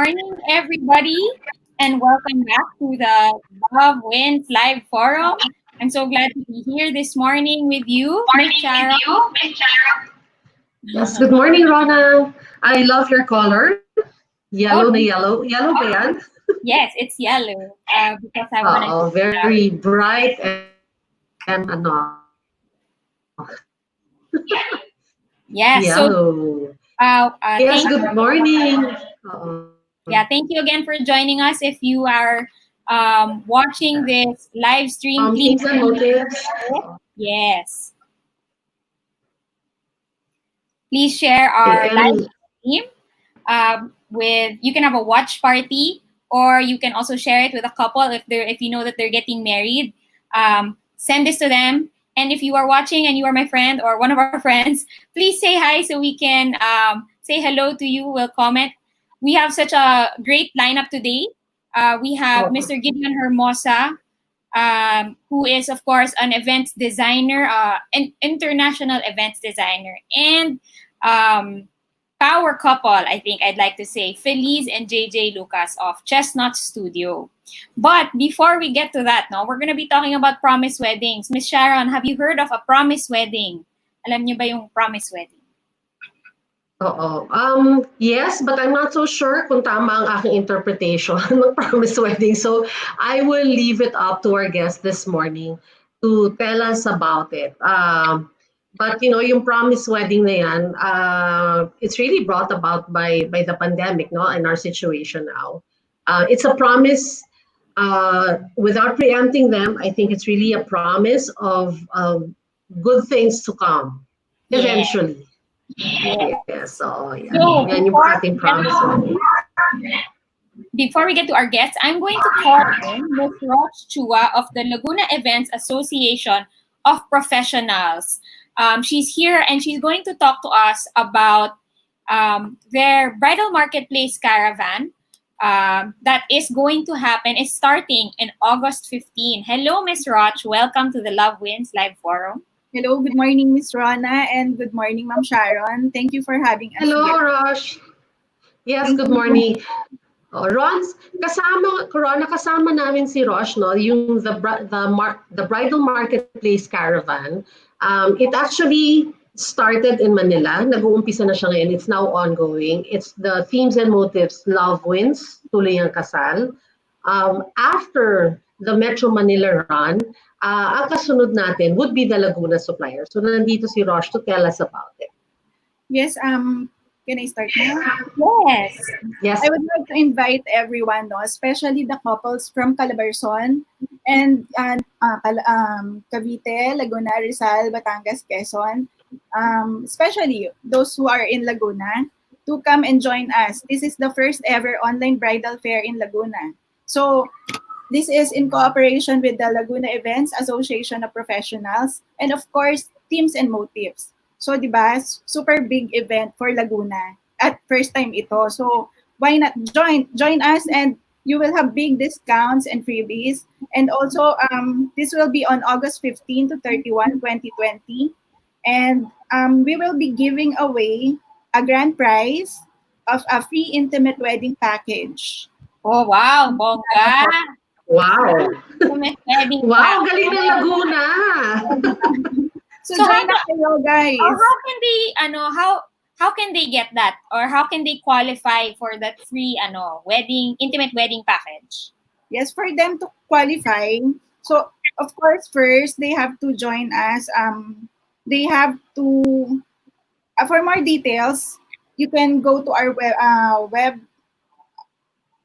morning, everybody, and welcome back to the Love Wins Live Forum. I'm so glad to be here this morning with you, Miss Sharon. Yes, good morning, Rona. I love your color. Oh, Yellow na yellow. Yellow ba yan? yes, it's yellow because I want to. Very bright and Yes, so yellow. Yes, thank good morning. thank you again for joining us. If you are watching this live stream, please. Themes and motives. Yes. Please share our Okay, live and stream with. You can have a watch party, or you can also share it with a couple if you know that they're getting married. Send this to them. And if you are watching and you are my friend or one of our friends, please say hi so we can say hello to you. We'll comment. We have such a great lineup today. We have Mr. Gideon Hermosa, who is, of course, an events designer, an international events designer, and power couple, I think I'd like to say, Feliz and JJ Lucas of Chestknots Studio. But before we get to that, no, we're going to be talking about promise weddings. Miss Sharon, have you heard of a promise wedding? Alam niyo ba yung promise wedding? Yes, but I'm not so sure kung tama ang aking interpretation ng promise wedding. So I will leave it up to our guest this morning to tell us about it. But yung promise wedding na yan, it's really brought about by the pandemic, no, and our situation now. It's a promise. Without preempting them, I think it's really a promise of good things to come eventually. Yes, so yeah. So, Yan yung ating promise. before we get to our guests, I'm going to call in Ms. Roch Chua of the Laguna Events Association of Professionals. She's here and she's going to talk to us about their bridal marketplace caravan that is going to happen. It's starting in August 15. Hello, Ms. Roch. Welcome to the Love Wins Live Forum. Hello, good morning, Miss Rona, and good morning, Ma'am Sharon. Thank you for having us Hello, here. Rosh. Yes, good morning. Rons, kasama namin si Rosh, no? Yung the bridal marketplace caravan. It actually started in Manila. Nag-uumpisa na siya ngayon. It's now ongoing. It's the themes and motives Love Wins, Tuloy ang Kasal. After the Metro Manila run, ang kasunod natin would be the Laguna supplier. So nandito si Rosh to tell us about it. Yes, can I start now? Yes. Yes. I would like to invite everyone, no, especially the couples from Calabarzon and Cavite, Laguna, Rizal, Batangas, Quezon, especially those who are in Laguna, to come and join us. This is the first ever online bridal fair in Laguna. So this is in cooperation with the Laguna Events Association of Professionals and of course, Themes and Motives. So, di ba, super big event for Laguna at first time ito. So, why not join us and you will have big discounts and freebies. And also, this will be on August 15 to 31, 2020. And we will be giving away a grand prize of a free intimate wedding package. Oh, wow. Bongga. Wow. Wedding Wow, galing ng Laguna. So join us kayo, guys. How can they get that, or how can they qualify for that free intimate wedding package? Yes, for them to qualify. So of course, first they have to join us. They have to. For more details, you can go to our web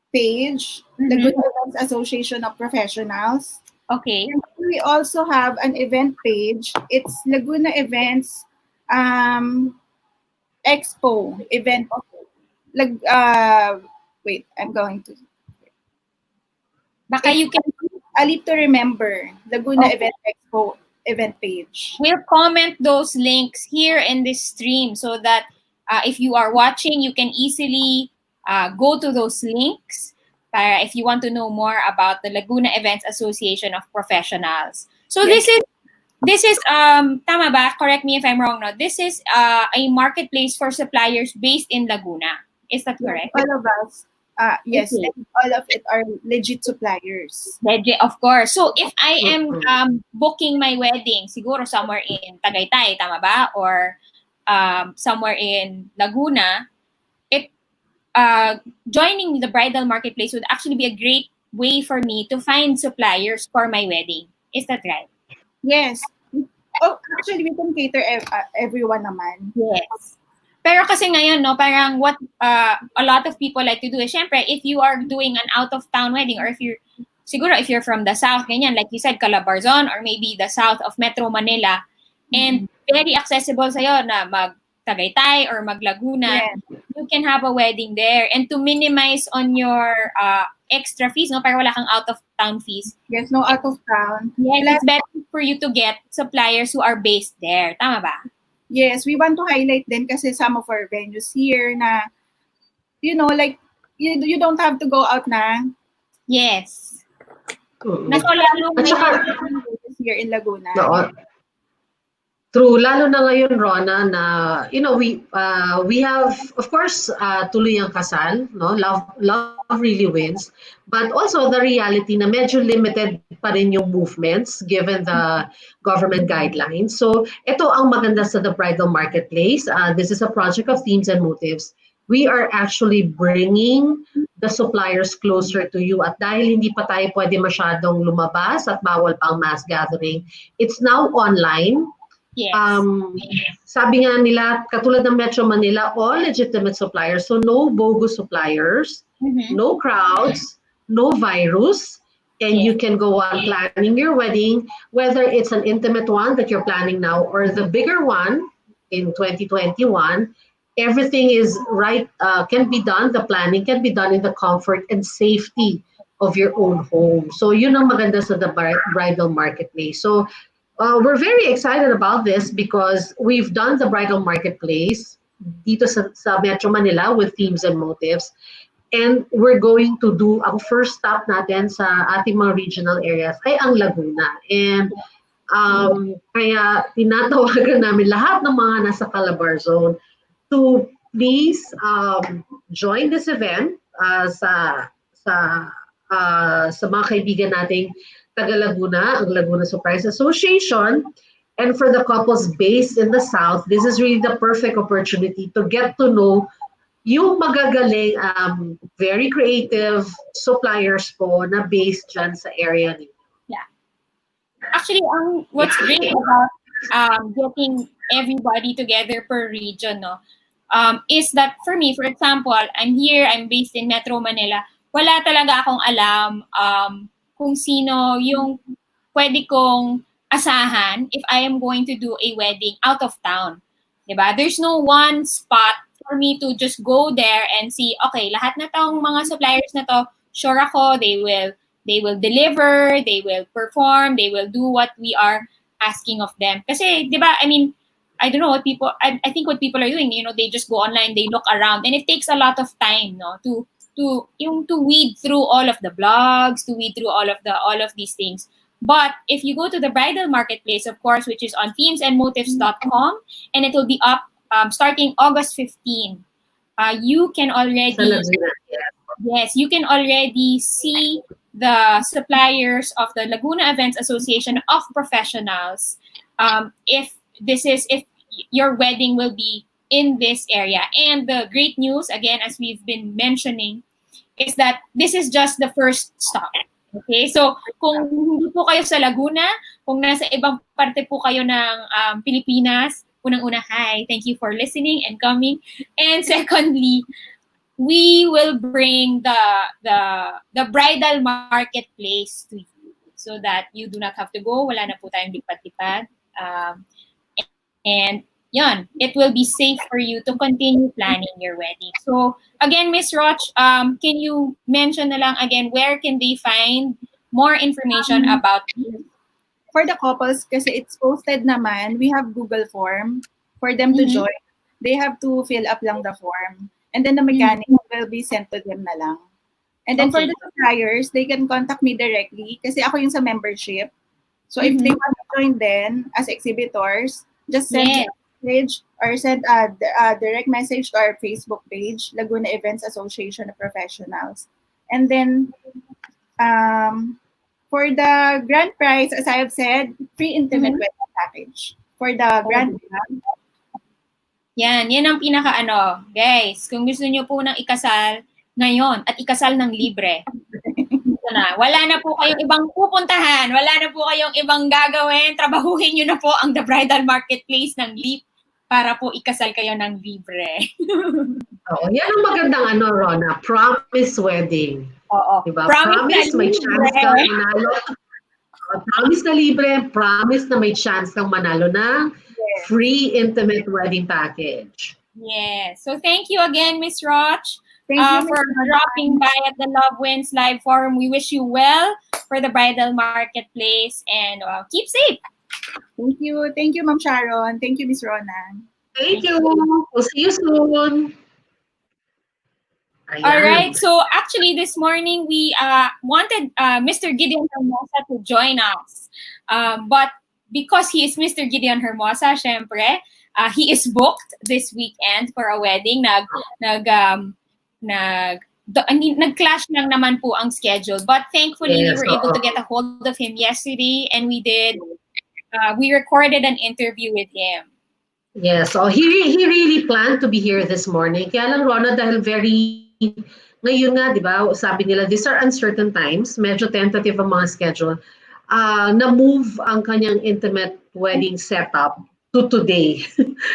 page, the Good Events Association of Professionals. Okay. And we also have an event page. It's Laguna Events Expo event. Wait, I'm going to. Baka you can. A Leap to Remember, Laguna Event Expo event page. We'll comment those links here in this stream so that if you are watching, you can easily go to those links if you want to know more about the Laguna Events Association of Professionals. So yes. This is tama ba? Correct me if I'm wrong. No, this is a marketplace for suppliers based in Laguna. Is that correct? All of us. Yes, Okay. and all of it are legit suppliers. Legit, of course. So if I am booking my wedding, siguro somewhere in Tagaytay, tama ba? Or somewhere in Laguna, it joining the bridal marketplace would actually be a great way for me to find suppliers for my wedding. Is that right? Yes. Oh, actually, we can cater everyone naman. Yes. Pero kasi ngayon, no, parang what a lot of people like to do is, syempre, if you are doing an out-of-town wedding or siguro if you're from the south, ganyan, like you said, Calabarzon or maybe the south of Metro Manila, and very accessible sa'yo na mag-Tagaytay or mag-Laguna, Yes. you can have a wedding there. And to minimize on your extra fees, no, para wala kang out-of-town fees, There's no out of town. yes, it's better for you to get suppliers who are based there. Tama ba? Yes, we want to highlight din kasi some of our venues here na, like, you don't have to go out na. Yes. At saka, Here in Laguna. true, lalo na ngayon, Rona, na, we have, of course, tuloy ang kasal, no? Love really wins. But also the reality na medyo limited pa rin yung movements given the government guidelines. So, ito ang maganda sa the bridal marketplace. This is a project of themes and motives. We are actually bringing the suppliers closer to you. At dahil hindi pa tayo pwede masyadong lumabas at bawal pang mass gathering, it's now online. Yes. Sabi nga nila, katulad ng Metro Manila, all legitimate suppliers. So no bogus suppliers, no crowds, no virus, and you can go on planning your wedding, whether it's an intimate one that you're planning now or the bigger one in 2021. Everything is right, can be done, the planning can be done in the comfort and safety of your own home. So yun ang maganda sa the bridal marketplace. So we're very excited about this because we've done the bridal marketplace dito sa Metro Manila with themes and motives. And we're going to do, ang first stop natin sa ating mga regional areas ay ang Laguna. And kaya tinatawagan namin lahat ng mga nasa Calabarzon to please join this event sa mga kaibigan nating taga Laguna, ang Laguna Surprise Association. And for the couples based in the South, this is really the perfect opportunity to get to know yung magagaling, very creative suppliers po na based dyan sa area ninyo. Yeah. Actually, what's great about getting everybody together per region, no, is that for me, for example, I'm based in Metro Manila, wala talaga akong alam kung sino yung pwede kong asahan if I am going to do a wedding out of town. Diba? There's no one spot for me to just go there and see, okay, lahat na tong mga suppliers na to, sure ako, they will deliver, they will perform, they will do what we are asking of them. Kasi, diba, I mean, I don't know what people, I think what people are doing, they just go online, they look around, and it takes a lot of time, no, to weed through all of the blogs, to weed through all of these things. But if you go to the bridal marketplace, of course, which is on themesandmotives.com, and it will be up starting August 15, you can already see the suppliers of the Laguna Events Association of Professionals. If your wedding will be in this area. And the great news, again, as we've been mentioning, is that this is just the first stop. Okay? So, kung hindi po kayo sa Laguna, kung nasa ibang parte po kayo ng Pilipinas, unang-una, hi, thank you for listening and coming. And secondly, we will bring the bridal marketplace to you so that you do not have to go. Wala na po tayong lipat-lipat. And it will be safe for you to continue planning your wedding. So, again, Miss Roch, can you mention na lang again, where can they find more information about this? For the couples, kasi it's posted naman, we have Google form for them to join. They have to fill up lang the form. And then the mechanic will be sent to them na lang. And then for the suppliers, they can contact me directly kasi ako yung sa membership. So if they want to join then as exhibitors, just send message or send a direct message to our Facebook page, Laguna Events Association of Professionals. And then for the grand prize, as I have said, free intimate wedding package. For the grand prize, Yan ang guys, kung gusto niyo po ng ikasal ngayon at ikasal ng libre. Ito na. Wala na po kayong ibang pupuntahan, wala na po kayong ibang gagawin, trabahuhin niyo na po ang The Bridal Marketplace ng LEAP para po ikasal kayo ng libre. Oo, yan ang magandang Rona, promise wedding. Oo. Diba? Promise May chance kang manalo. Promise na libre, promise na may chance kang manalo ng free intimate wedding package. Yes. So thank you again, Miss Roch, Thank you, for dropping by at the Love Wins live forum. We wish you well for the bridal marketplace and keep safe. Thank you, Ma'am Sharon. Thank you, Miss Ronan. Thank you. We'll see you soon. Ayan. All right. So actually, this morning we wanted Mr. Gideon Hermosa to join us, but because he is Mr. Gideon Hermosa, syempre, he is booked this weekend for a wedding. Nag-clash lang naman po ang schedule. But thankfully, we were able to get a hold of him yesterday, and we recorded an interview with him. Yes, so he really planned to be here this morning. Kaya lang, Rona, dahil ngayon nga, di ba, sabi nila, these are uncertain times, medyo tentative ang mga schedule, na-move ang kanyang intimate wedding setup to today.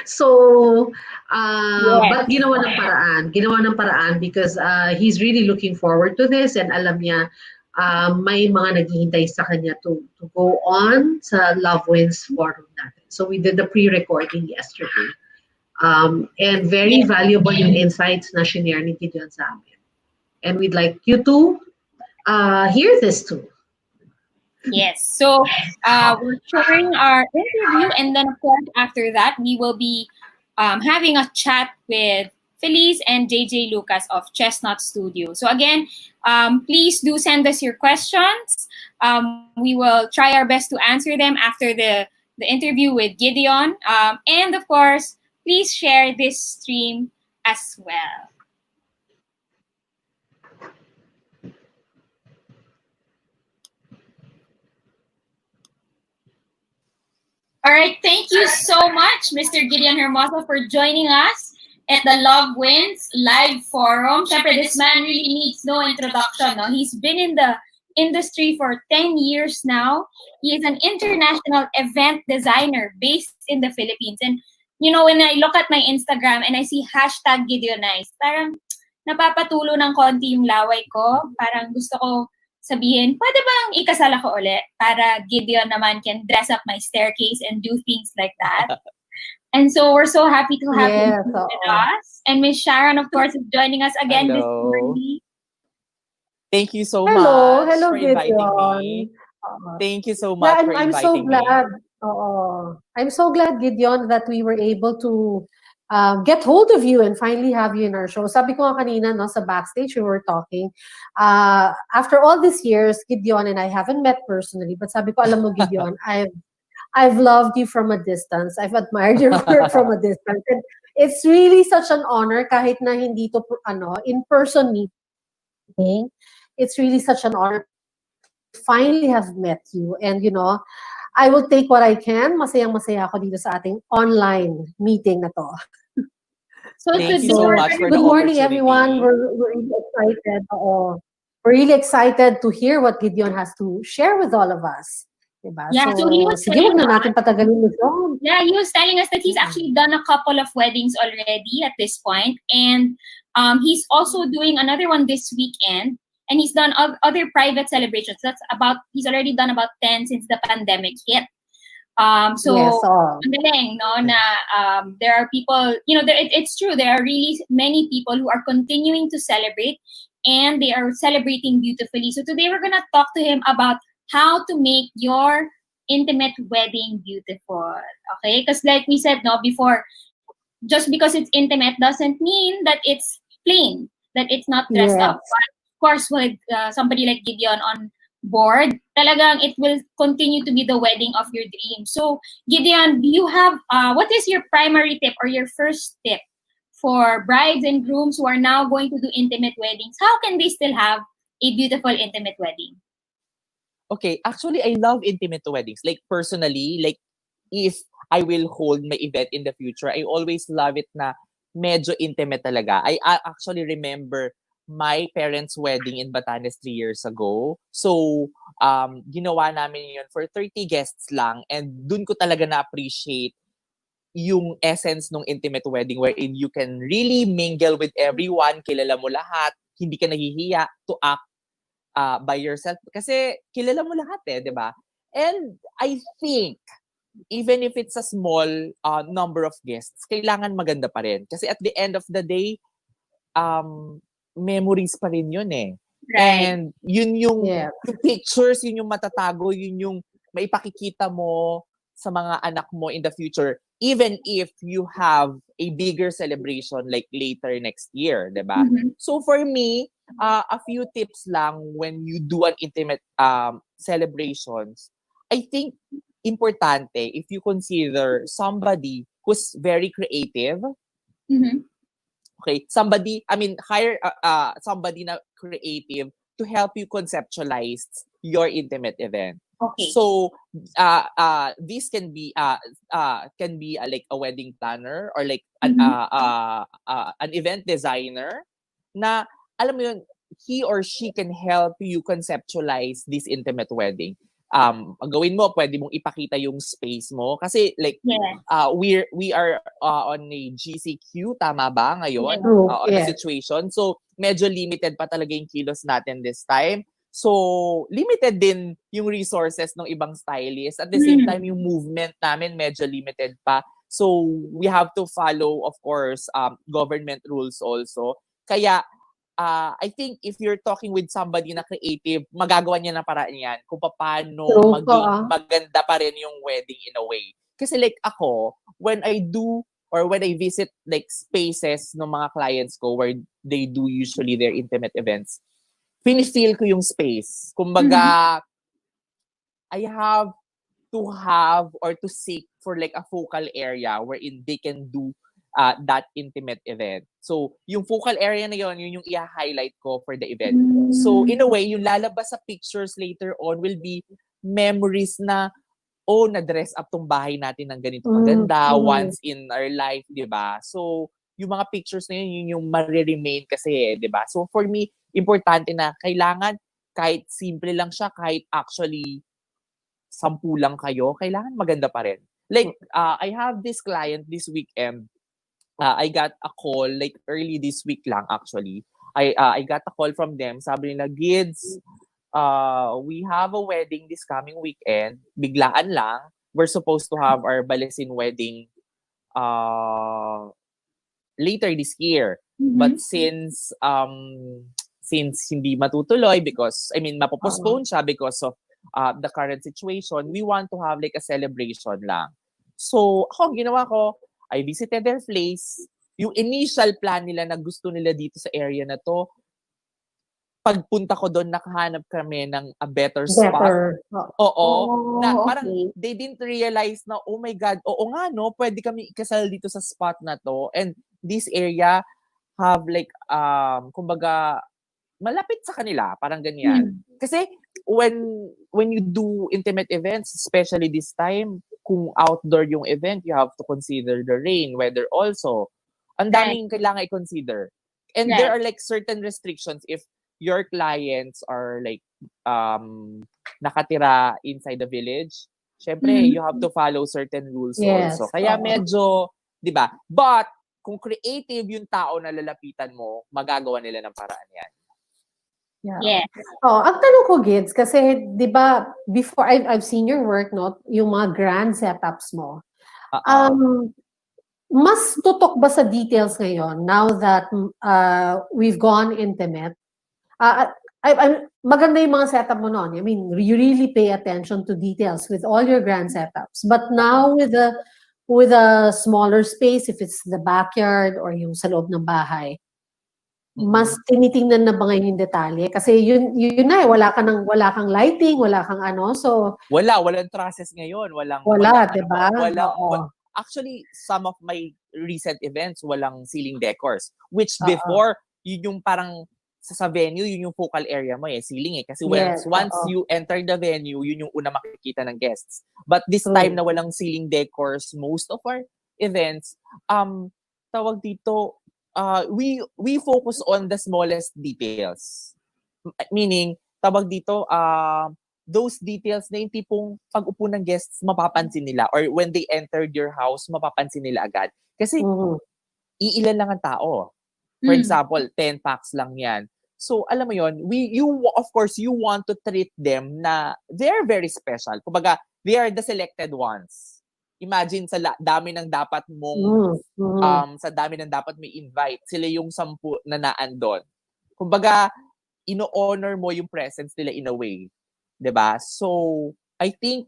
So, but ginawa ng paraan because he's really looking forward to this and alam niya may mga naghihintay sa kanya to go on sa Love Wins forum natin. So we did the pre-recording yesterday. And very valuable yung insights na shinare ni Gideon sa amin. And we'd like you to hear this too. Yes. So we're sharing our interview, and then of course after that we will be having a chat with Felice and JJ Lucas of Chestknots Studio. So again, please do send us your questions. We will try our best to answer them after the interview with Gideon. And of course, please share this stream as well. All right, thank you so much, Mr. Gideon Hermosa, for joining us at the Love Wins live forum. Syempre, this man really needs no introduction. No? He's been in the industry for 10 years now. He is an international event designer based in the Philippines. And, you know, when I look at my Instagram and I see hashtag Gideonize, parang napapatulo ng konti yung laway ko. Parang gusto ko sabihin, pwede bang ikasal ako ulit para Gideon naman can dress up my staircase and do things like that. And so we're so happy to have him with us. And Miss Sharon, of course, is joining us again this morning. Thank you so Hello, much for inviting Gideon. me. Thank you so much for I'm inviting so me. glad. I'm so glad, Gideon, that we were able to get hold of you and finally have you in our show. Sabi ko nga kanina, no, sa backstage, we were talking. After all these years, Gideon and I haven't met personally, but sabi ko, alam mo, Gideon, I've loved you from a distance. I've admired your work from a distance. And it's really such an honor kahit na hindi to in-person meeting. It's really such an honor to finally have met you. And, you know, I will take what I can. Masayang-masaya ako dito sa ating online meeting na to. So Thank you so much for good the morning, opportunity. everyone. We're really excited. We're really excited to hear what Gideon has to share with all of us. Diba? Yeah, so he was sige, huwag na natin patagalin ito. Yeah, he was telling us that he's actually done a couple of weddings already at this point, and he's also doing another one this weekend, and he's done other private celebrations. He's already done about 10 since the pandemic hit. So ang galing, no, na there are people, you know, it's true, there are really many people who are continuing to celebrate, and they are celebrating beautifully. So today we're gonna talk to him about how to make your intimate wedding beautiful. Okay? Because like we said before, just because it's intimate doesn't mean that it's plain, that it's not dressed up. But of course, with somebody like Gideon on bored, talagang it will continue to be the wedding of your dream. So, Gideon, do you have, what is your primary tip or your first tip for brides and grooms who are now going to do intimate weddings? How can they still have a beautiful intimate wedding? Okay, actually, I love intimate weddings. Like, personally, like, if I will hold my event in the future, I always love it na medyo intimate talaga. I actually remember my parents' wedding in Batanes 3 years ago. So, ginawa namin yun for 30 guests lang. And dun ko talaga na-appreciate yung essence ng intimate wedding wherein you can really mingle with everyone, kilala mo lahat, hindi ka nahihiya to act by yourself. Kasi kilala mo lahat eh, di ba? And I think, even if it's a small number of guests, kailangan maganda pa rin. Kasi at the end of the day, memories pa rin yun eh. Right. And yun yung pictures, yun yung matatago, yun yung maipakikita mo sa mga anak mo in the future, even if you have a bigger celebration like later next year, di ba? Mhm. So for me, a few tips lang when you do an intimate celebrations. I think importante if you consider somebody who's very creative. Mhm. Okay, hire somebody na creative to help you conceptualize your intimate event. Okay. So, this can be like a wedding planner or like an event designer na alam mo yun, he or she can help you conceptualize this intimate wedding. Gawin mo, pwede mong ipakita yung space mo kasi like Yes. we are on a GCQ, tama ba ngayon? Yes. On a situation. So, medyo limited pa talaga yung kilos natin this time. So, limited din yung resources ng ibang stylists. At the same time, yung movement namin medyo limited pa. So, we have to follow, of course, government rules also. Kaya, I think if you're talking with somebody na creative, magagawa niya ng paraan yan kung paano maging maganda pa rin yung wedding in a way. Kasi like ako, when I do or when I visit like spaces ng mga clients ko where they do usually their intimate events, feel ko yung space. Kumbaga, I have to have or to seek for like a focal area wherein they can do that intimate event. So, yung focal area na yun yung i-highlight ko for the event. So, in a way, yung lalabas sa pictures later on will be memories na, na-dress up tong bahay natin ng ganito kaganda once in our life, di ba? So, yung mga pictures na yun yung mariremain kasi, di ba? So, for me, importante na kailangan kahit simple lang siya, kahit actually 10 lang kayo, kailangan maganda pa rin. Like, I have this client this weekend. I got a call like early this week lang actually. I got a call from them. Sabi nila, Gids, we have a wedding this coming weekend. Biglaan lang. We're supposed to have our Balesin wedding later this year. But since hindi matutuloy because mapopostpone siya because of the current situation, we want to have like a celebration lang. So, ako, ginawa ko, I visited their place. Yung initial plan nila na gusto nila dito sa area na to, pagpunta ko doon, nakahanap kami ng a better spot. Na parang they didn't realize na, oh my God, oo nga no, pwede kami ikasal dito sa spot na to. And this area have like, kumbaga, malapit sa kanila, parang ganyan. Kasi when you do intimate events, especially this time, kung outdoor yung event, you have to consider the rain, weather also. Ang daming kailangan i-consider. And there are like certain restrictions if your clients are like nakatira inside the village. Syempre, you have to follow certain rules also. Kaya medyo, di ba? But, kung creative yung tao na lalapitan mo, magagawa nila ng paraan yan. Yeah. Ang tanong ko, Gids, kasi di ba before I've seen your work, no, yung mga grand setups mo. Mas tutok ba sa details ngayon now that we've gone intimate? Maganda yung mga setup mo noon. I mean, you really pay attention to details with all your grand setups. But now with a smaller space, if it's the backyard or yung sa loob ng bahay, mas tinitingnan na ba ngayon yung detalye? Kasi yun na wala kang lighting, wala kang ano, so Walang trusses ngayon, wala, 'di ba? Oo. Actually, some of my recent events, walang ceiling decors. Which Oo. before, yun yung parang sa venue, yun yung focal area mo ceiling Kasi Yes, once oo. you enter the venue, yun yung una makikita ng guests. But this True. time na walang ceiling decors, most of our events, tawag dito, we focus on the smallest details. Meaning, tawag dito, those details na yung tipong pag-upo ng guests, mapapansin nila. Or when they entered your house, mapapansin nila agad. Kasi, iilan lang ang tao. For example, 10 packs lang yan. So, alam mo yon, of course, you want to treat them na they're very special. Kumbaga, they are the selected ones. Imagine sa dami ng dapat mong, sa dami ng dapat may invite, sila yung 10 na naandon. Kumbaga, ino-honor mo yung presence nila in a way. 'Di ba? So, I think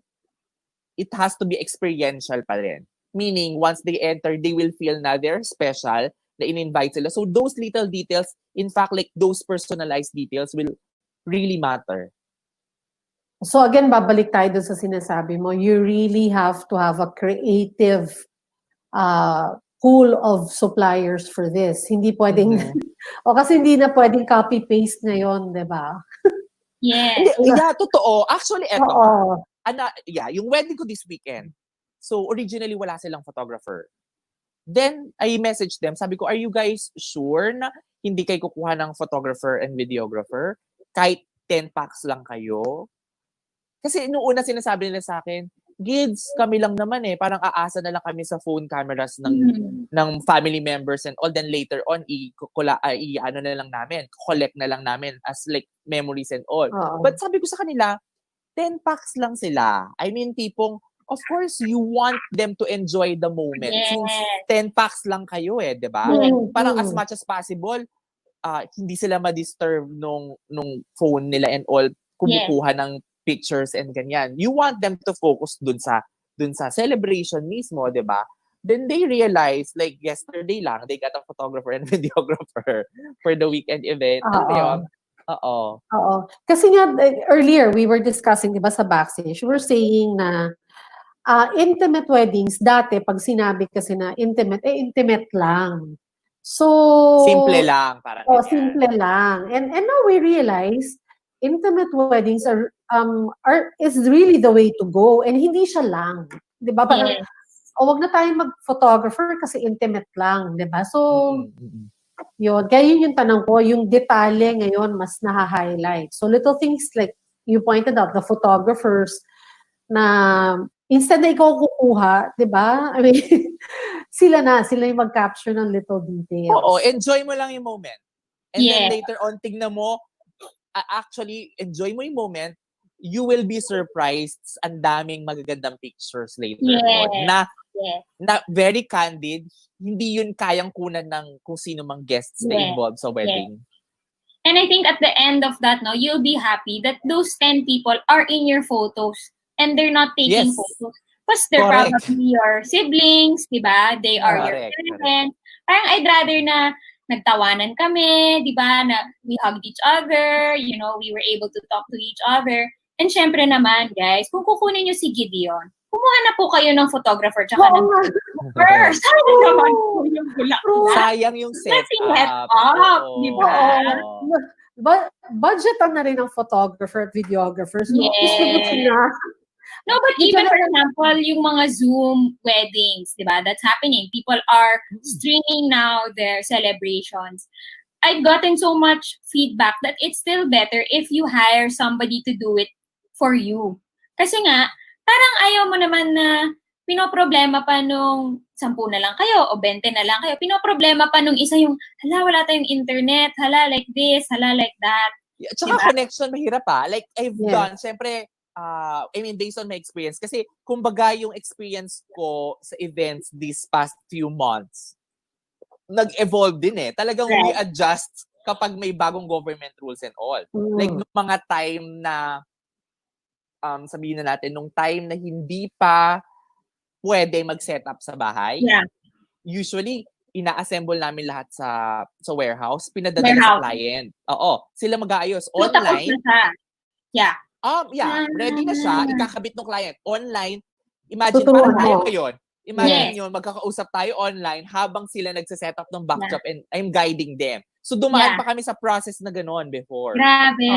it has to be experiential pa rin. Meaning, once they enter, they will feel na they're special, na in-invite sila. So, those little details, in fact, like those personalized details will really matter. So again, babalik tayo dun sa sinasabi mo, you really have to have a creative pool of suppliers for this. Hindi pwedeng, o kasi hindi na pwedeng copy-paste ngayon, di ba? Yes. Yeah, totoo. Actually, eto. Oo. Yung wedding ko this weekend. So, originally, wala silang photographer. Then, I messaged them. Sabi ko, are you guys sure na hindi kayo kukuha ng photographer and videographer? Kahit 10 packs lang kayo? Kasi noong una sinasabi nila sa akin, Gids, kami lang naman parang aasa na lang kami sa phone cameras ng family members and all. Then later on, ano na lang namin, collect na lang namin as like memories and all. But sabi ko sa kanila, 10 packs lang sila. I mean, tipong, of course, you want them to enjoy the moment. Yes. Since 10 packs lang kayo di ba? Parang as much as possible, hindi sila ma-disturb nung phone nila and all, kumukuha ng pictures and ganyan. You want them to focus dun sa celebration mismo, 'di ba? Then they realize, like yesterday lang, they got a photographer and videographer for the weekend event. Alam mo yun? Oo. Kasi nga, earlier, we were discussing, di ba, sa backstage, we were saying na intimate weddings, dati, pag sinabi kasi na intimate, intimate lang. So, simple lang. Parang simple lang. And now we realize, intimate weddings is really the way to go. And hindi siya lang. Di ba? Parang, wag na tayong mag-photographer kasi intimate lang. Di ba? So, yun. Kaya yun yung tanong ko, yung detalye ngayon mas naha-highlight. So, little things like you pointed out, the photographers na instead na ikaw kukuha, di ba? I mean, sila yung mag-capture ng little details. Oo, enjoy mo lang yung moment. And then later on, tignan mo, actually, enjoy mo yung moment, you will be surprised ang daming magagandang pictures later on. Na very candid, hindi yun kayang kunan ng kung sino mang guests na involved sa wedding. And I think at the end of that, you'll be happy that those 10 people are in your photos and they're not taking photos. Because they're probably your siblings, diba? They are your parents. Parang I'd rather na nagtawanan kami, di ba, na we hugged each other, we were able to talk to each other. And syempre naman, guys, kung kukunin nyo si Gideon, kumuha na po kayo ng photographer tsaka ng photographer. Sayang naman po yung bulaklak. Sayang yung setup. Di ba? Budgetan na rin ng photographer at videographers. No, but even for example, yung mga Zoom weddings, di ba, that's happening. People are streaming now their celebrations. I've gotten so much feedback that it's still better if you hire somebody to do it for you. Kasi nga, parang ayaw mo naman na pinoproblema pa nung 10 na lang kayo o 20 na lang kayo. Pinoproblema pa nung isa yung, wala tayong internet, like this, like that. Tsaka diba? Connection, mahirap Like, I've done, syempre, based on my experience, kasi kumbaga yung experience ko sa events these past few months, nag-evolve din Talagang we adjust kapag may bagong government rules and all. Like, nung mga time na, sabihin na natin, nung time na hindi pa pwede mag-set up sa bahay, usually, ina-assemble namin lahat sa warehouse, pinadadala sa client. Oo, sila mag-aayos So, tapos na online. siya. Yeah. Yeah, ready na siya, Ah. ikakabit ng client online. Imagine, parang Tuturuan tayo mo. ngayon. Imagine Yes. yun, magkakausap tayo online habang sila nagsiset up ng Yeah. backdrop and I'm guiding them. So dumaan Yeah. pa kami sa process na ganoon before. Grabe.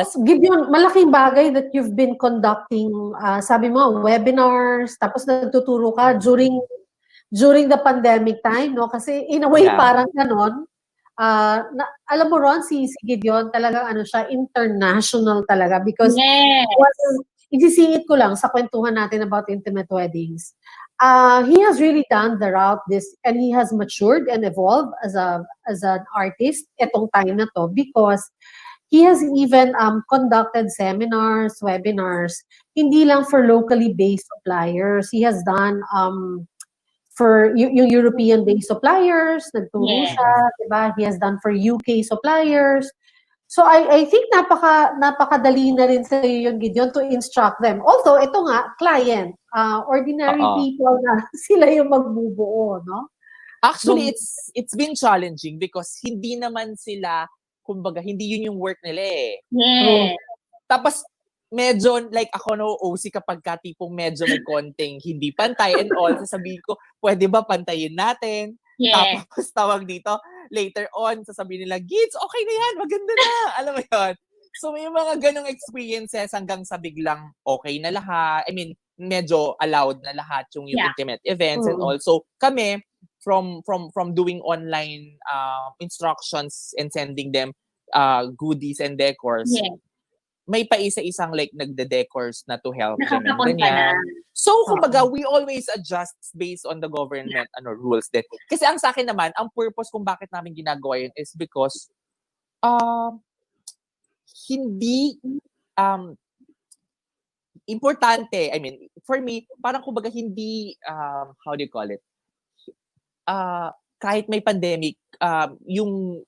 So, Gideon, malaking bagay that you've been conducting, sabi mo, webinars, tapos nagtuturo ka during the pandemic time, no? Kasi in a way, Yeah. parang ganon. Alam mo Ron, si Gideon, talagang ano siya, international talaga. Because, Yes. isisingit ko lang sa kwentuhan natin about intimate weddings. He has really done the route and he has matured and evolved as an artist etong time na to because he has even conducted seminars, webinars, hindi lang for locally based suppliers. He has done for yung European-based suppliers, nagturo Yes. siya, diba? He has done for UK suppliers. So I think napakadali na rin sa iyo yun, Gideon, to instruct them. Although, ito nga, client, ordinary people na sila yung magbubuo, no? Actually, it's been challenging because hindi naman sila, kumbaga, hindi yun yung work nila eh. Yes. Tapos, medyo, like ako OC kapag tipong medyo may konting hindi pantay and all, sasabihin ko, pwede ba pantayin natin? Yes. Tapos tawag dito, later on, sasabihin nila, Gids, okay na yan, maganda na. Alam mo yun? So may mga ganong experiences hanggang sa biglang okay na lahat. I mean, medyo allowed na lahat yung intimate events and all. So kami, from doing online instructions and sending them goodies and decors, may pa isa-isang like nagde-decors na to help them and ganyan. So, kumbaga, we always adjust based on the government rules din. Kasi ang sa akin naman, ang purpose kung bakit namin ginagawa yun is because hindi importante, I mean, for me, parang kumbaga hindi, how do you call it? Kahit may pandemic, yung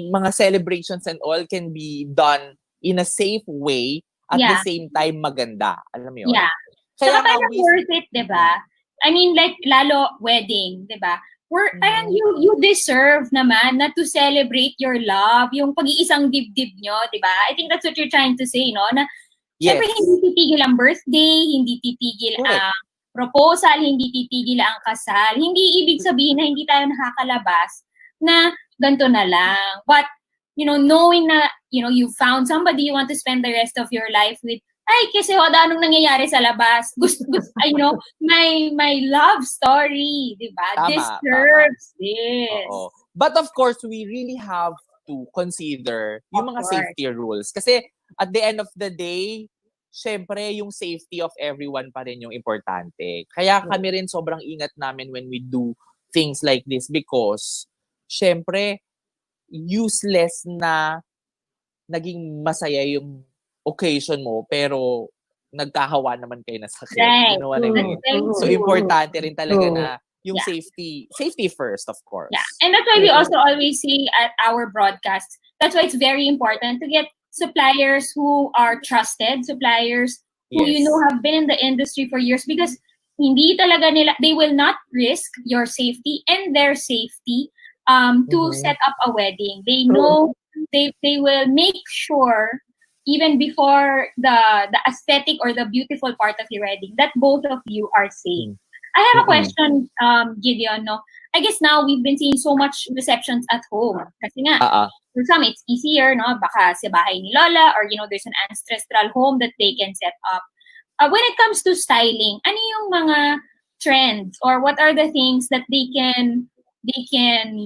mga celebrations and all can be done in a safe way at the same time maganda. Alam mo yun? Yeah. Kaya parang worth it, diba? I mean, like, lalo wedding, diba? Parang you deserve naman na to celebrate your love, yung pag-iisang dibdib nyo, diba? I think that's what you're trying to say, no? Na, syempre, hindi titigil ang birthday, hindi titigil ang proposal, hindi titigil ang kasal. Hindi ibig sabihin na hindi tayo nakakalabas na ganito na lang. But, knowing na, you found somebody you want to spend the rest of your life with, ay, kasi anong nangyayari sa labas? Gusto, my love story, di ba? Deserves this. But of course, we really have to consider yung mga safety rules. Kasi at the end of the day, syempre, yung safety of everyone pa rin yung importante. Kaya kami rin sobrang ingat namin when we do things like this because, syempre, useless na naging masaya yung occasion mo pero nagkahawa naman kayo na sakit. Right. You know what I mean? So, importante rin talaga na yung safety first, of course. Yeah. And that's why we also always say at our broadcasts, that's why it's very important to get suppliers who are trusted, suppliers who have been in the industry for years because hindi talaga nila, they will not risk your safety and their safety to set up a wedding. They know they will make sure even before the aesthetic or the beautiful part of your wedding that both of you are safe. I have a question, Gideon. No, I guess now we've been seeing so much receptions at home. Kasi nga, for some it's easier, no? Baka sa bahay ni Lola or there's an ancestral home that they can set up. When it comes to styling, ano yung mga trends or what are the things that they can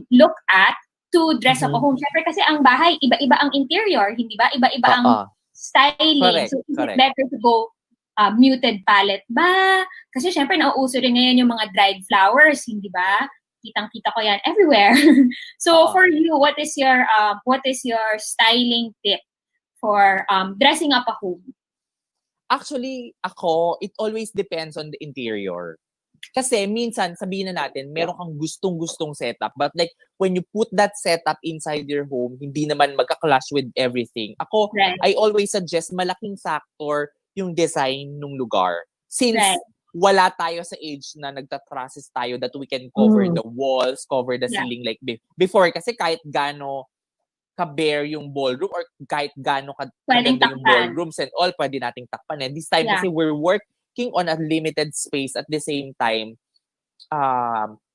look at to dress up a home? Siyempre kasi ang bahay, iba-iba ang interior, hindi ba? Iba-iba ang styling. Correct, So is it better to go muted palette ba? Kasi syempre nauuso rin ngayon yung mga dried flowers, hindi ba? Kitang-kita ko yan everywhere. So for you, what is your styling tip for dressing up a home? Actually, it always depends on the interior. Kasi minsan, sabihin na natin, meron kang gustong-gustong setup. But like, when you put that setup inside your home, hindi naman magka-clash with everything. I always suggest malaking factor yung design ng lugar. Since wala tayo sa age na nagtatraces tayo that we can cover the walls, cover the Yeah. ceiling like before. Kasi kahit gaano ka-bare yung ballroom or kahit gaano Pwedeng kaganda yung takpan. ballrooms and all, pwede nating takpan. And this time Yeah. kasi we're working on a limited space at the same time.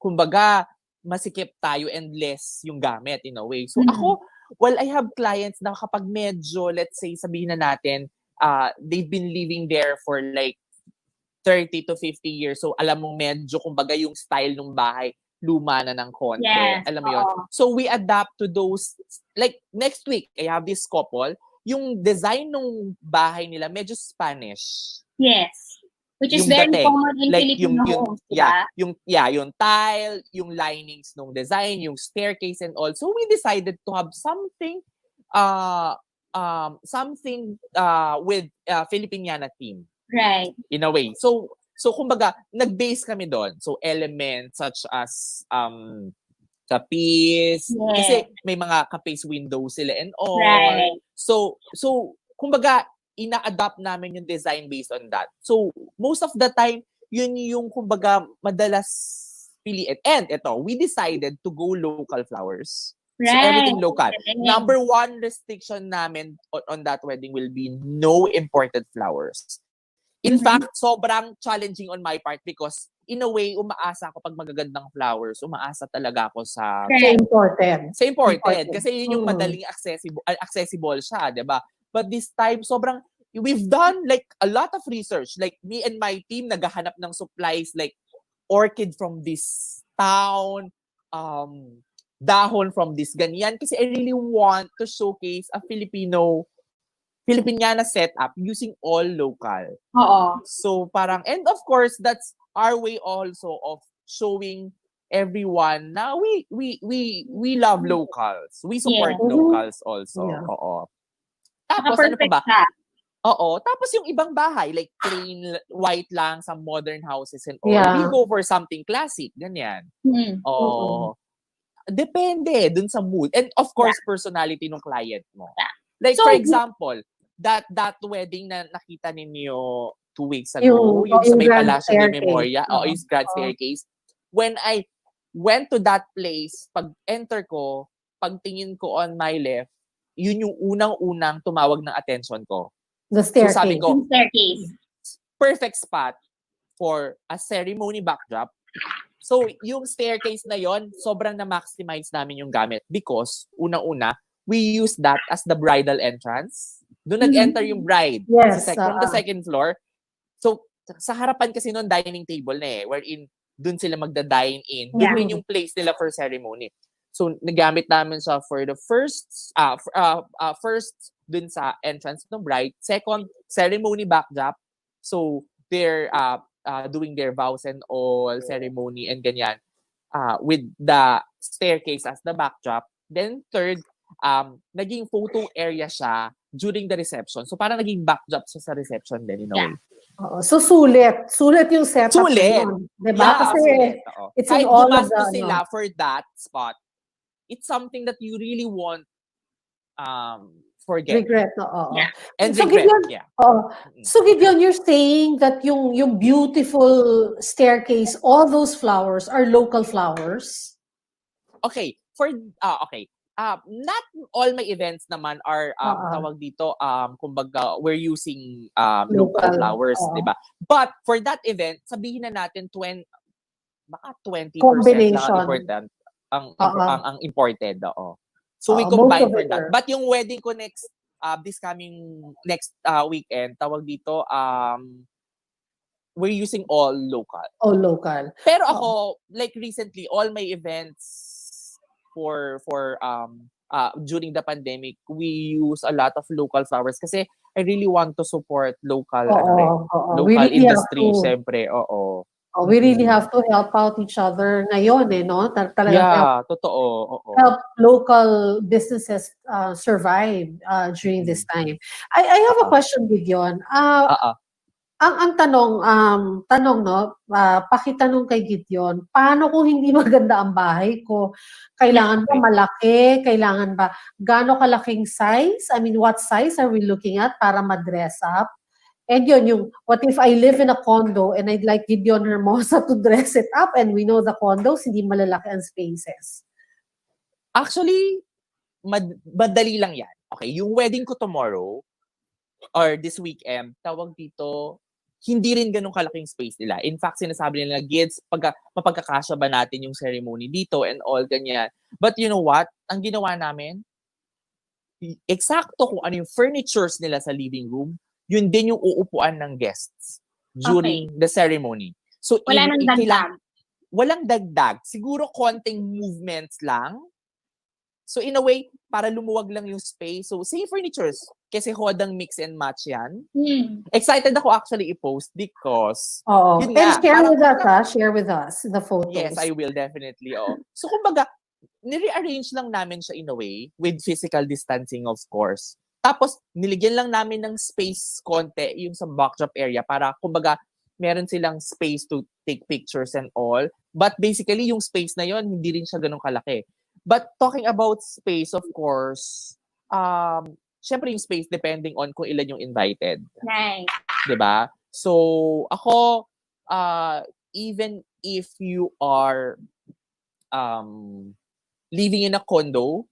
Kumbaga, masikip tayo and less yung gamit in a way. So ako, well, I have clients na kapag medyo, let's say, sabihin na natin, they've been living there for like 30 to 50 years. So alam mo medyo, kumbaga, yung style ng bahay, luma na ng konti. Yes. Alam mo yun? So we adapt to those, like next week, I have this couple, yung design ng bahay nila, medyo Spanish. Yes. Which is Yung very dating. common in Like Filipino homes, yung tile, yung linings ng design, yung staircase and all. So we decided to have something with Filipiniana theme. Right. In a way. So kumbaga, nag-base kami doon. So elements such as kapis. Yes. Kasi may mga kapis windows sila and all. Right. So kumbaga, ina-adapt namin yung design based on that. So, most of the time, yun yung, kumbaga, madalas piliin. And ito, we decided to go local flowers. Right. So, everything local. Okay. Number one restriction namin on that wedding will be no imported flowers. In fact, sobrang challenging on my part because in a way, umaasa ako pag magagandang flowers, umaasa talaga ako sa imported. Sa imported. Kasi yun yung madaling accessible siya, di ba? But this time, we've done like a lot of research. Like me and my team, naghahanap ng supplies like orchid from this town, dahon from this ganyan. Kasi I really want to showcase a Filipiniana setup using all local. So parang, and of course, that's our way also of showing everyone na we love locals. We support locals also. Yeah. Oo. Tapos, ano pa ba? Oo. Tapos yung ibang bahay, like plain white lang, some modern houses and all. Yeah. We go for something classic. Ganyan. Oo. Depende dun sa mood. And of course, personality ng client mo. Yeah. Like, So, for example, that wedding na nakita ninyo 2 weeks ago, yung sa may Palacio de Memoria, yung Grand Staircase. When I went to that place, pag-enter ko, pagtingin ko on my left, yun yung unang-unang tumawag ng attention ko. The staircase. So sabi ko, staircase. perfect spot for a ceremony backdrop. So yung staircase na yon, sobrang na-maximize namin yung gamit because, unang-una, we use that as the bridal entrance. Doon nag-enter yung bride. Yes. From the second floor. So sa harapan kasi noon, dining table na wherein doon sila magda-dine in. Doon rin yung place nila for ceremony. So, nagamit namin siya for the first dun sa entrance ng bride. Second, ceremony backdrop. So, they're doing their vows and all, ceremony and ganyan. With the staircase as the backdrop. Then, third, naging photo area siya during the reception. So, parang naging backdrop siya sa reception din, in a way. So, sulit yung setup. Sulit. Diba? Yeah, kasi sulit. it's kahit in all of gumasto the, sila for that spot, it's something that you really won't forget. Regret. Yeah. And So, regret, Gideon, So, Gideon, you're saying that yung beautiful staircase, all those flowers are local flowers? Okay. Not all my events naman are tawag dito, kumbaga, we're using local flowers, di ba? But for that event, sabihin na natin 20% lang ang important. Ang imported, So we combine for that. But yung wedding ko next weekend, tawag dito, we're using all local. All local. Pero ako, like recently, all my events for during the pandemic, we use a lot of local flowers kasi I really want to support local local industry, syempre. We really have to help out each other ngayon, no? Totoo. Help local businesses survive during this time. I have a question, Gideon. Ang tanong, no, pakitanong kay Gideon, paano kung hindi maganda ang bahay ko? Kailangan ba malaki? Kailangan ba, gaano kalaking size? I mean, what size are we looking at para ma-dress up? And yun, yung, what if I live in a condo and I'd like Gideon Hermosa to dress it up, and we know the condos, hindi malalaki ang spaces. Actually, madali lang yan. Okay, yung wedding ko tomorrow, or this weekend, tawag dito, hindi rin ganun kalaking space nila. In fact, sinasabi nila, Gids, mapagkakasya ba natin yung ceremony dito and all, ganyan. But you know what? Ang ginawa namin, eksakto kung ano yung furnitures nila sa living room, yun din yung uupuan ng guests during the ceremony. So, Wala nang dagdag. Walang dagdag. Siguro konting movements lang. So, in a way, para lumuwag lang yung space. So, same furnitures. Kasi hodang mix and match yan. Excited ako actually i-post because... And nga, share with us, share with us the photos. Yes, I will definitely. So, kumbaga, nire-arrange lang namin siya in a way with physical distancing, of course. Tapos, niligyan lang namin ng space konti yung sa backdrop area para, kumbaga, meron silang space to take pictures and all. But basically, yung space na yon hindi rin siya ganun kalaki. But talking about space, of course, syempre yung space depending on kung ilan yung invited. Nice. Diba? So, ako, even if you are living in a condo,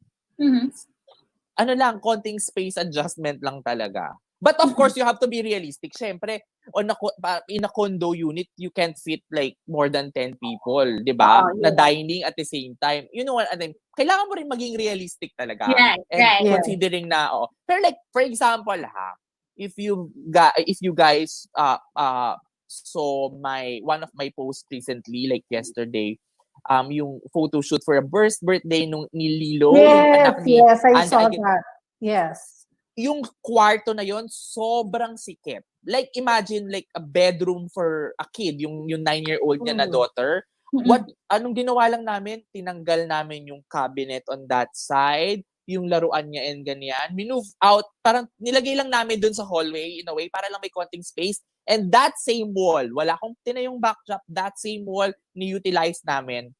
ano lang, konting space adjustment lang talaga. But of course, you have to be realistic. Syempre, in a condo unit, you can't fit like more than 10 people, di ba? Na dining at the same time. You know what I mean? Kailangan mo rin maging realistic talaga. Right, and considering na, pero like, for example, if you guys saw one of my posts recently, like yesterday, yung photo shoot for a birthday ni Lilo, yung anak ni I saw that. Yes. Yung kwarto na yon sobrang sikip. Like, imagine like a bedroom for a kid, yung 9-year-old niya na daughter. Anong ginawa lang namin? Tinanggal namin yung cabinet on that side, yung laruan niya and ganyan. Minove out, parang nilagay lang namin dun sa hallway in a way para lang may konting space. And that same wall, wala akong tinayong backdrop, that same wall ni-utilize namin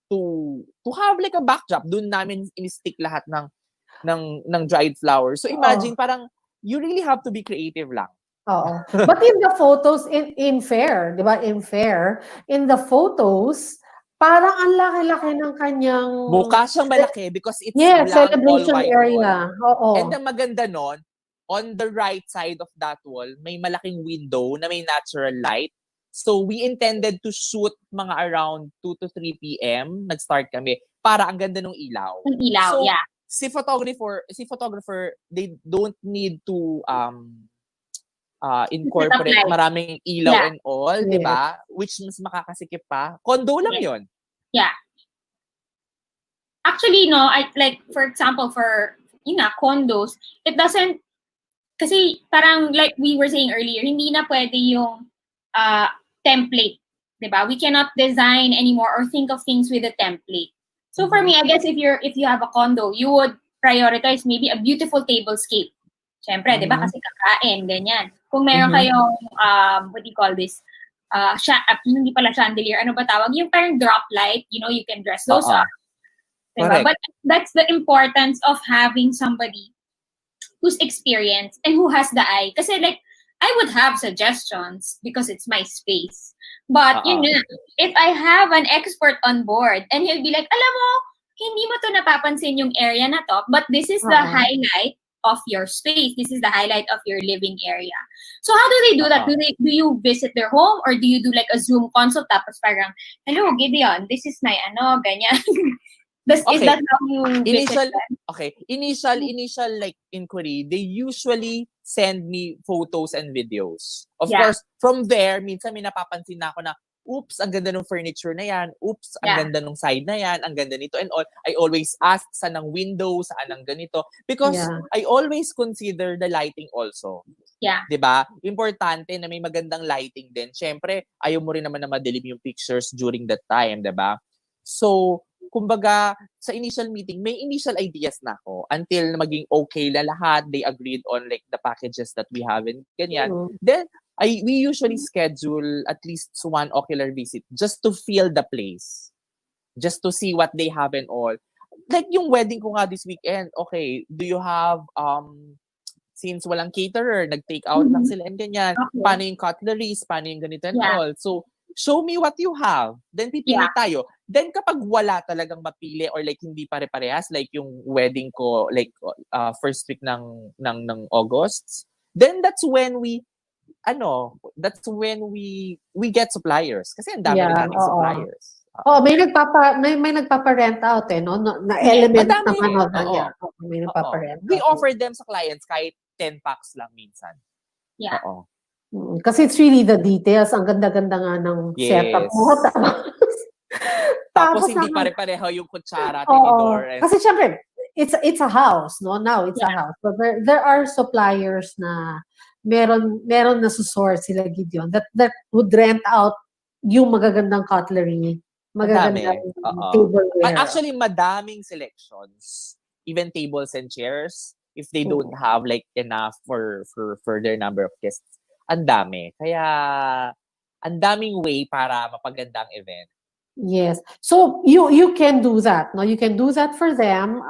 to have like a backdrop. Dun namin in-stick lahat ng dried flowers. So imagine, parang you really have to be creative lang. But in the photos, in fair, di ba? In the photos, parang ang laki-laki ng kanyang... Mukha siyang malaki because it's blank, celebration all white area. And ang maganda nun, on the right side of that wall, may malaking window na may natural light. So we intended to shoot mga around 2 to 3 p.m. Nag-start kami para ang ganda ng ilaw. Ang ilaw, so, yeah. Si photographer, they don't need to incorporate maraming ilaw and all, di ba? Which mas makakasikip pa. Condo lang yon. Yeah. Actually, no, like, for example, for, condos, it doesn't, kasi parang like we were saying earlier, hindi na pwede yung template, di ba? We cannot design anymore or think of things with a template. So for me, I guess if you have a condo, you would prioritize maybe a beautiful tablescape. Siyempre, di ba? Kasi kakain, ganyan. Kung meron kayong, what do you call this? Hindi pala chandelier, ano ba tawag? Yung parang drop light, you can dress those up. Diba? But that's the importance of having somebody who's experienced and who has the eye. Kasi like, I would have suggestions because it's my space. But, if I have an expert on board and he'll be like, alam mo, hindi mo to napapansin yung area na to, but this is the highlight of your space. This is the highlight of your living area. So how do they do that? Do you visit their home or do you do like a Zoom consult tapos parang, hello, Gideon, this is my ganyan. Is that how you visit them? Initial like inquiry, they usually send me photos and videos. Of course, from there, minsan may napapansin na ako na, oops, ang ganda ng furniture na yan. Oops, ang ganda ng side na yan. Ang ganda nito and all. I always ask, saan ang window, saan ang ganito. Because I always consider the lighting also. Yeah. Diba? Importante na may magandang lighting din. Siyempre, ayaw mo rin naman na madilim yung pictures during that time, diba? So, kumbaga, sa initial meeting, may initial ideas na ako until maging okay na lahat. They agreed on like the packages that we have and ganyan. Then, we usually schedule at least one ocular visit just to feel the place. Just to see what they have and all. Like yung wedding ko nga this weekend, okay, do you have since walang caterer, nag-take out lang sila and ganyan. Okay. Paano yung cutleries? Paano yung ganito and Yeah. all? So, show me what you have. Then pipili tayo. Then kapag wala talagang mapili or like hindi pare-parehas, like yung wedding ko like first week ng August, then that's when we get suppliers. Kasi ang dami rin nating suppliers. May nagpapa-rent out no na element Madami. naman may nagpapa-rent We out. offer them sa clients kahit 10 packs lang minsan. Yeah. Oo. Kasi it's really the details. Ang ganda-ganda nga ng setup mo. Tapos hindi naman- pare-pareho yung kutsara, tinidor. And... Kasi syempre, it's a house, no? Now it's a house. But there are suppliers na meron na source sila Gideon that would rent out yung magagandang cutlery, magagandang tableware. Actually, madaming selections. Even tables and chairs, if they don't have like enough for their number of guests. Ang dami. Kaya, ang daming way para mapagandang event. Yes. So, you can do that, no? You can do that for them.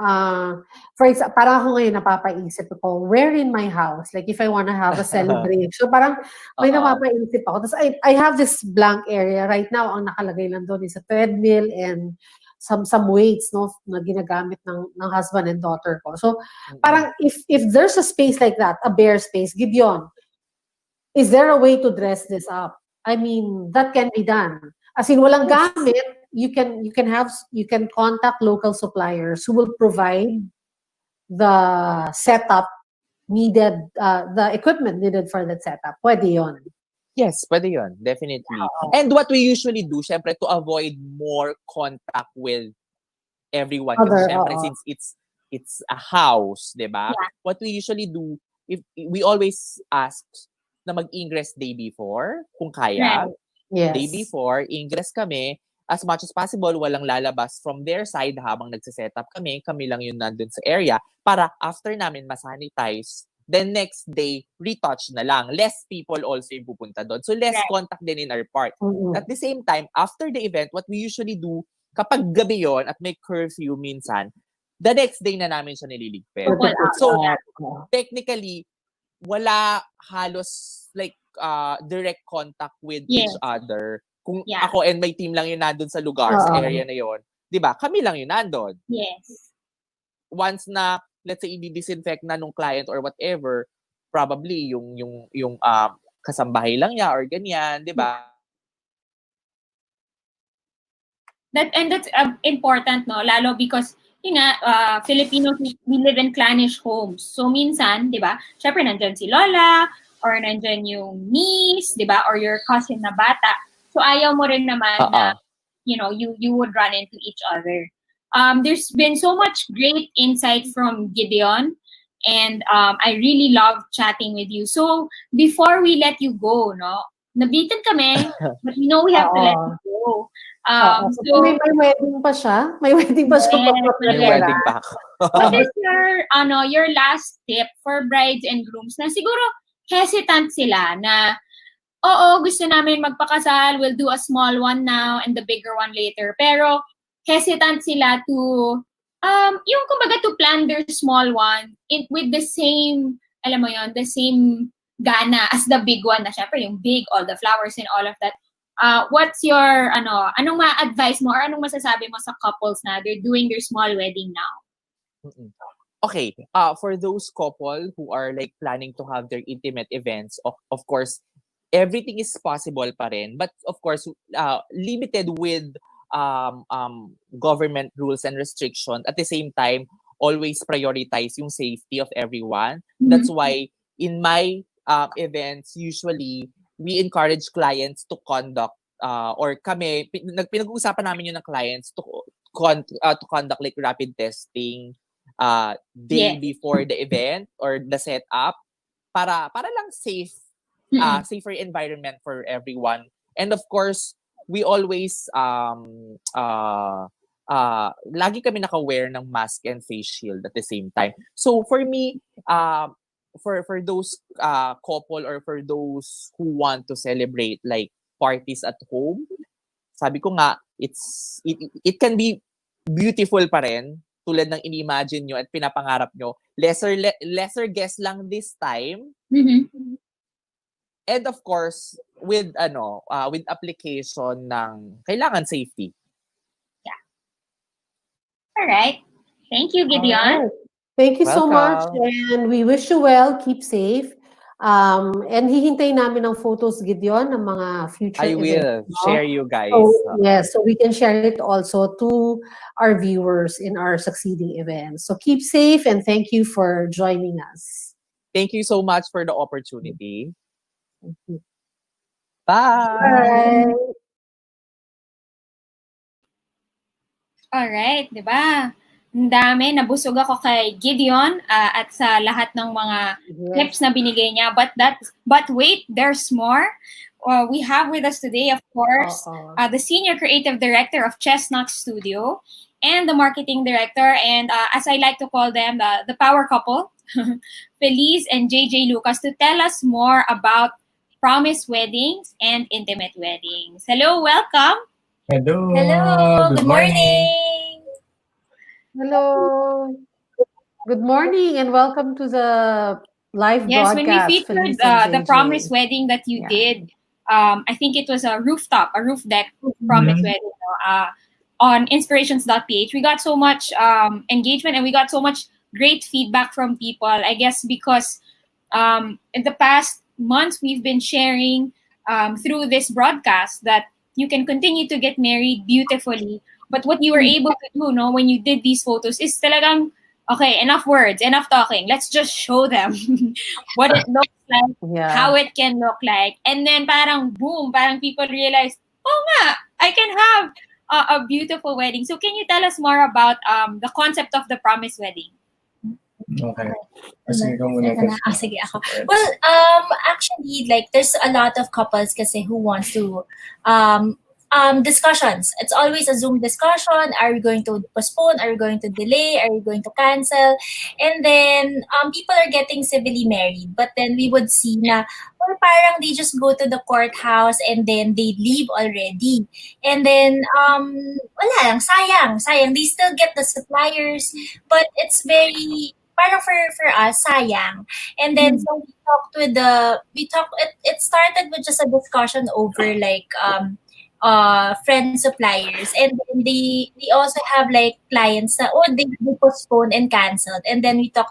For example, parang ako ngayon napapaisip ako, where in my house? Like, if I want to have a celebration. So, parang may napapaisip ako. Tapos, I have this blank area. Right now, ang nakalagay lang doon is a treadmill and some weights, no? Na ginagamit ng husband and daughter ko. So, parang if there's a space like that, a bare space, Gideon, is there a way to dress this up? I mean, that can be done. As in, walang gamit, you can contact local suppliers who will provide the setup needed, the equipment needed for that setup. Pwede yun. Yes, pwede yun. Definitely. And what we usually do, syempre, to avoid more contact with everyone. Kasi syempre, since it's a house, di ba? Yeah. What we usually do, if we always ask na mag-ingress day before, kung kaya. Right. Yes. Day before, ingress kami. As much as possible, walang lalabas from their side habang nagsiset up kami. Kami lang yun nandun sa area para after namin masanitize, then next day, retouch na lang. Less people also yung pupunta doon. So, less contact din in our part. At the same time, after the event, what we usually do, kapag gabi yon at may curfew minsan, the next day na namin siya nililigpit. So, technically, wala halos like direct contact with each other. Kung ako and my team lang yun nandun sa lugar, sa area na yon, di ba? Kami lang yun nandun. Yes. Once na, let's say, i-disinfect na nung client or whatever, probably yung kasambahay lang niya or ganyan, di ba? That's important, no? Lalo because yun nga, Filipinos, we live in clannish homes. So minsan, di ba, syempre nandyan si Lola, or nandyan yung niece, di ba, or your cousin na bata. So ayaw mo rin naman na, you would run into each other. There's been so much great insight from Gideon, and I really love chatting with you. So before we let you go, no, nabitin kami, but we know we have to let you go. So may wedding pa siya? May wedding pa siya? May wedding pa ako. What is your last tip for brides and grooms na siguro hesitant sila na, oo, gusto namin magpakasal, we'll do a small one now and the bigger one later. Pero hesitant sila to, yung kumbaga to plan their small one with the same, alam mo yon, the same gana as the big one na syempre yung big, all the flowers and all of that. What's your, anong ma-advise mo or anong masasabi mo sa couples na they're doing their small wedding now? Okay, for those couple who are like planning to have their intimate events, of course, everything is possible pa rin. But of course, limited with government rules and restrictions. At the same time, always prioritize yung safety of everyone. That's why in my events, usually, we encourage clients to conduct or kami, pinag-uusapan namin yun ng clients to conduct like rapid testing day before the event or the setup para lang safer environment for everyone. And of course, we always lagi kami naka-wear ng mask and face shield at the same time. So for me, for those couple or for those who want to celebrate like parties at home, sabi ko nga, it can be beautiful pa rin tulad ng ini-imagine nyo at pinapangarap nyo. Lesser guests lang this time. Mm-hmm. And of course, with application ng kailangan safety. All right. Thank you, Gideon. Alright. Thank you so much, Welcome. and we wish you well. Keep safe. And hihintay namin ng photos, Gideon, ng mga future I events. will no? share you guys. So, yes, so we can share it also to our viewers in our succeeding events. So keep safe, and thank you for joining us. Thank you so much for the opportunity. Thank you. Bye. Bye. Alright, di ba? Ang dami, nabusog ako kay Gideon at sa lahat ng mga clips na binigay niya. But wait, there's more. We have with us today, of course, the Senior Creative Director of Chestknots Studio and the Marketing Director, and as I like to call them, the power couple, Feliz and JJ Lucas, to tell us more about promise weddings and intimate weddings. Hello, welcome. Hello. Hello. Good morning. Hello. Good morning, and welcome to the live Yes, when we broadcast. featured Feliz and the JJ. promise wedding that you Yeah. did, I think it was a roof deck promise wedding on inspirations.ph. We got so much engagement, and we got so much great feedback from people. I guess because in the past months we've been sharing through this broadcast that you can continue to get married beautifully. But what you were able to do, no, when you did these photos is talagang, okay, enough words, enough talking. Let's just show them what it looks like, how it can look like. And then parang boom, parang people realize, oh nga, I can have a beautiful wedding. So can you tell us more about the concept of the promise wedding? Okay. Sige ka muna. Sige ako. Well, actually, like, there's a lot of couples kasi who want to discussions. It's always a Zoom discussion. Are we going to postpone? Are we going to delay? Are we going to cancel? And then people are getting civilly married. But then we would see na, well, parang they just go to the courthouse and then they leave already. And then wala lang, sayang. They still get the suppliers, but it's very parang for us, sayang. And then so it started with just a discussion over like friend suppliers, and then they also have like clients that they postpone and canceled, and then we talk,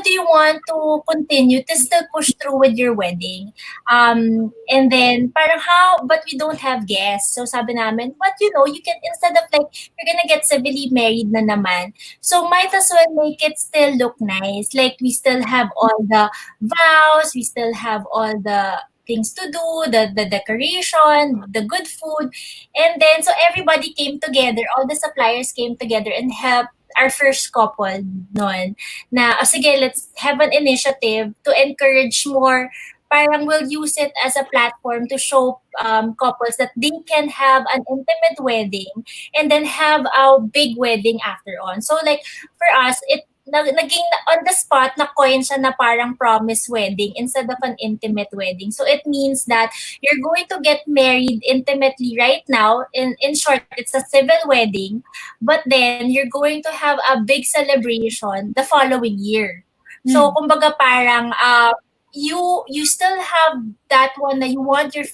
do you want to continue to still push through with your wedding, and then parang how, but we don't have guests, so sabi namin, but you can, instead of like you're gonna get civilly married na naman, so might as well make it still look nice, like we still have all the vows, we still have all the things to do, the decoration, the good food. And then, so everybody came together, all the suppliers came together and helped our first couple noon na, sige, let's have an initiative to encourage more. Parang we'll use it as a platform to show couples that they can have an intimate wedding and then have a big wedding after on. So like, for us, it naging on the spot na coin siya na parang promise wedding instead of an intimate wedding. So it means that you're going to get married intimately right now. In short, it's a civil wedding, but then you're going to have a big celebration the following year. So kumbaga parang you still have that one that you want your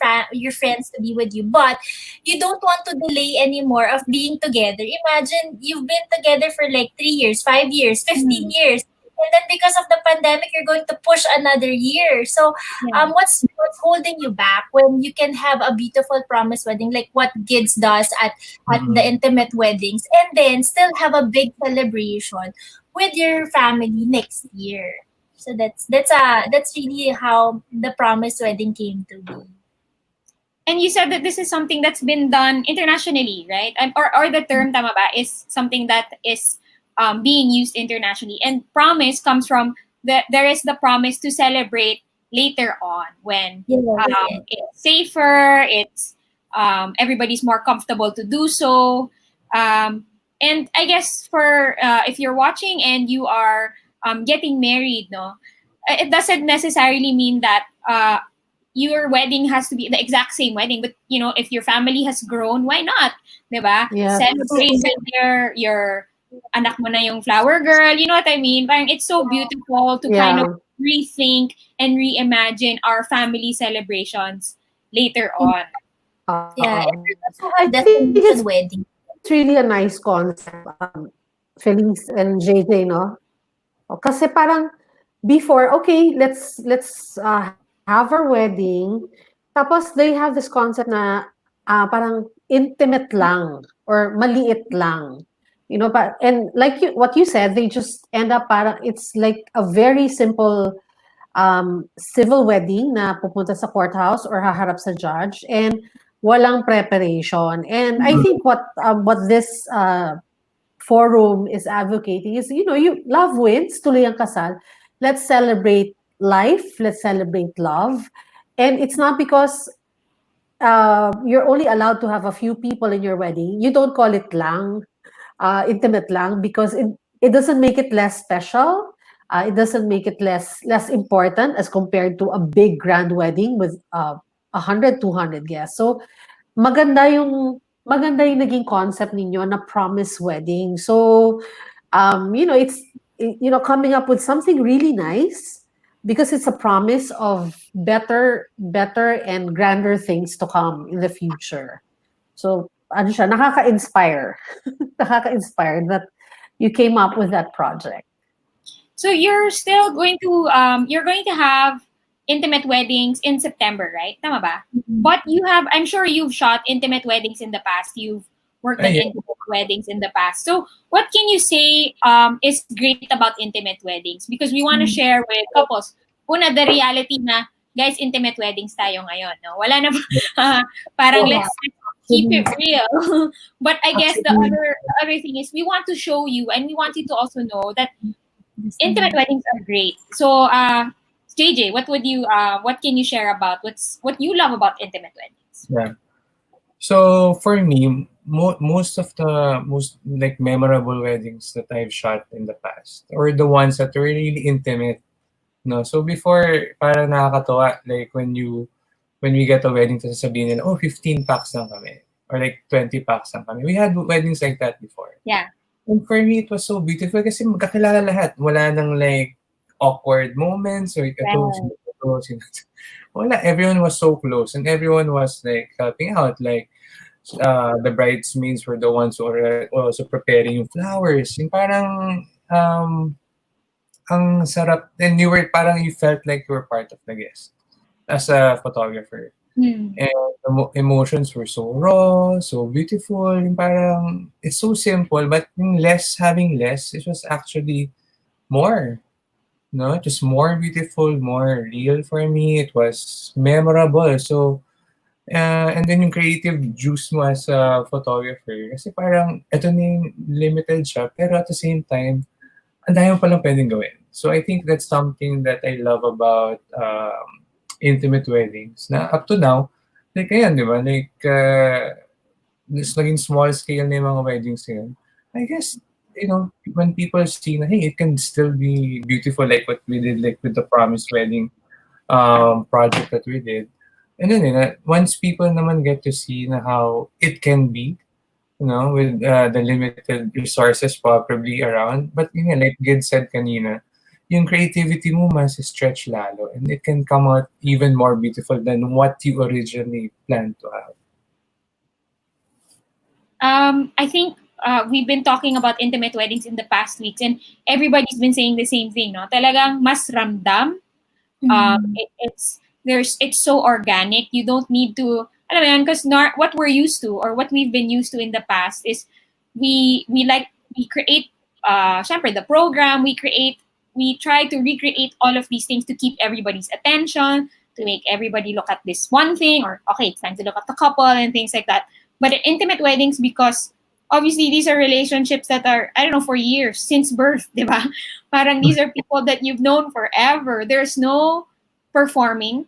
friends to be with you, but you don't want to delay anymore of being together. Imagine you've been together for like 3 years, 5 years, 15 years, and then because of the pandemic, you're going to push another year. So what's holding you back when you can have a beautiful promise wedding like what Gids does at the intimate weddings, and then still have a big celebration with your family next year? So that's really how the promise wedding came to be. And you said that this is something that's been done internationally, right? Or the term tama ba is something that is being used internationally. And promise comes from there is the promise to celebrate later on when it's safer, it's everybody's more comfortable to do so. And I guess for if you're watching and you are getting married, no, it doesn't necessarily mean that your wedding has to be the exact same wedding. But if your family has grown, why not, diba? Yeah. Celebrate with your anak mo na yung flower girl. You know what I mean? Parang it's so beautiful to kind of Yeah. rethink and reimagine our family celebrations later on. Yeah, Uh, and we also I have think destination wedding. it's really a nice concept, Felice and JJ, no? O, kasi parang before, okay, let's have our wedding. Tapos they have this concept na parang intimate lang or maliit lang. You know, and like what you said, they just end up parang it's like a very simple civil wedding na pupunta sa courthouse or haharap sa judge and walang preparation. And I think what this forum is advocating is, you love wins, tuloy ang kasal. Let's celebrate life. Let's celebrate love. And it's not because you're only allowed to have a few people in your wedding. You don't call it lang, intimate lang, because it doesn't make it less special. It doesn't make it less important as compared to a big grand wedding with 100, 200 guests. So maganda yung naging concept ninyo na promise wedding. So it's coming up with something really nice because it's a promise of better and grander things to come in the future. So ano siya, nakaka-inspire. Nakaka-inspire that you came up with that project. So you're still going to have intimate weddings in September, right? Tama ba? But I'm sure you've shot intimate weddings in the past. You've worked on intimate weddings in the past. So what can you say is great about intimate weddings? Because we want to share with couples. Una, the reality na, guys, intimate weddings tayo ngayon. No? Wala na parang let's keep it real. But I guess the other thing is we want to show you and we want you to also know that intimate weddings are great. So, JJ, what can you share about what you love about intimate weddings? Yeah. So for me, most of the most like memorable weddings that I've shot in the past, or the ones that were really intimate, no. So before, parang nakakatawa, like when we get a wedding, tapos sabihin nila, 15 packs lang kami, or like 20 packs lang kami. We had weddings like that before. Yeah. And for me, it was so beautiful kasi magkakilala lahat. Wala nang like awkward moments or wala. Everyone was so close and everyone was like helping out. Like the bridesmaids were the ones who were also preparing yung flowers. Yung parang ang sarap. And you felt like you were part of the guest as a photographer. And the emotions were so raw, so beautiful. Yung parang, it's so simple, but having less, it was actually more. No, just more beautiful, more real for me. It was memorable. So, and then yung creative juice mo as a photographer. Kasi parang, ito na yung limited siya, pero at the same time, ang dami mo palang pwedeng gawin. So I think that's something that I love about intimate weddings. Na up to now, like ayan, di ba? Like, this naging small scale na yung mga weddings ngayon. I guess, when people see na, hey, it can still be beautiful like what we did like with the Promise Wedding project that we did. And then, once people naman get to see na how it can be, with the limited resources probably around. But like Gid said kanina, yung creativity mo mas stretch lalo and it can come out even more beautiful than what you originally planned to have. I think we've been talking about intimate weddings in the past weeks and everybody's been saying the same thing, no? Talagang mas ramdam. It's so organic. You don't need to, alam mo yan, because what we're used to or what we've been used to in the past is we create syempre the program, we try to recreate all of these things to keep everybody's attention, to make everybody look at this one thing, or okay, it's time to look at the couple and things like that. But at intimate weddings, because obviously these are relationships that are, I don't know, for years, since birth, di ba? Parang these are people that you've known forever. There's no performing,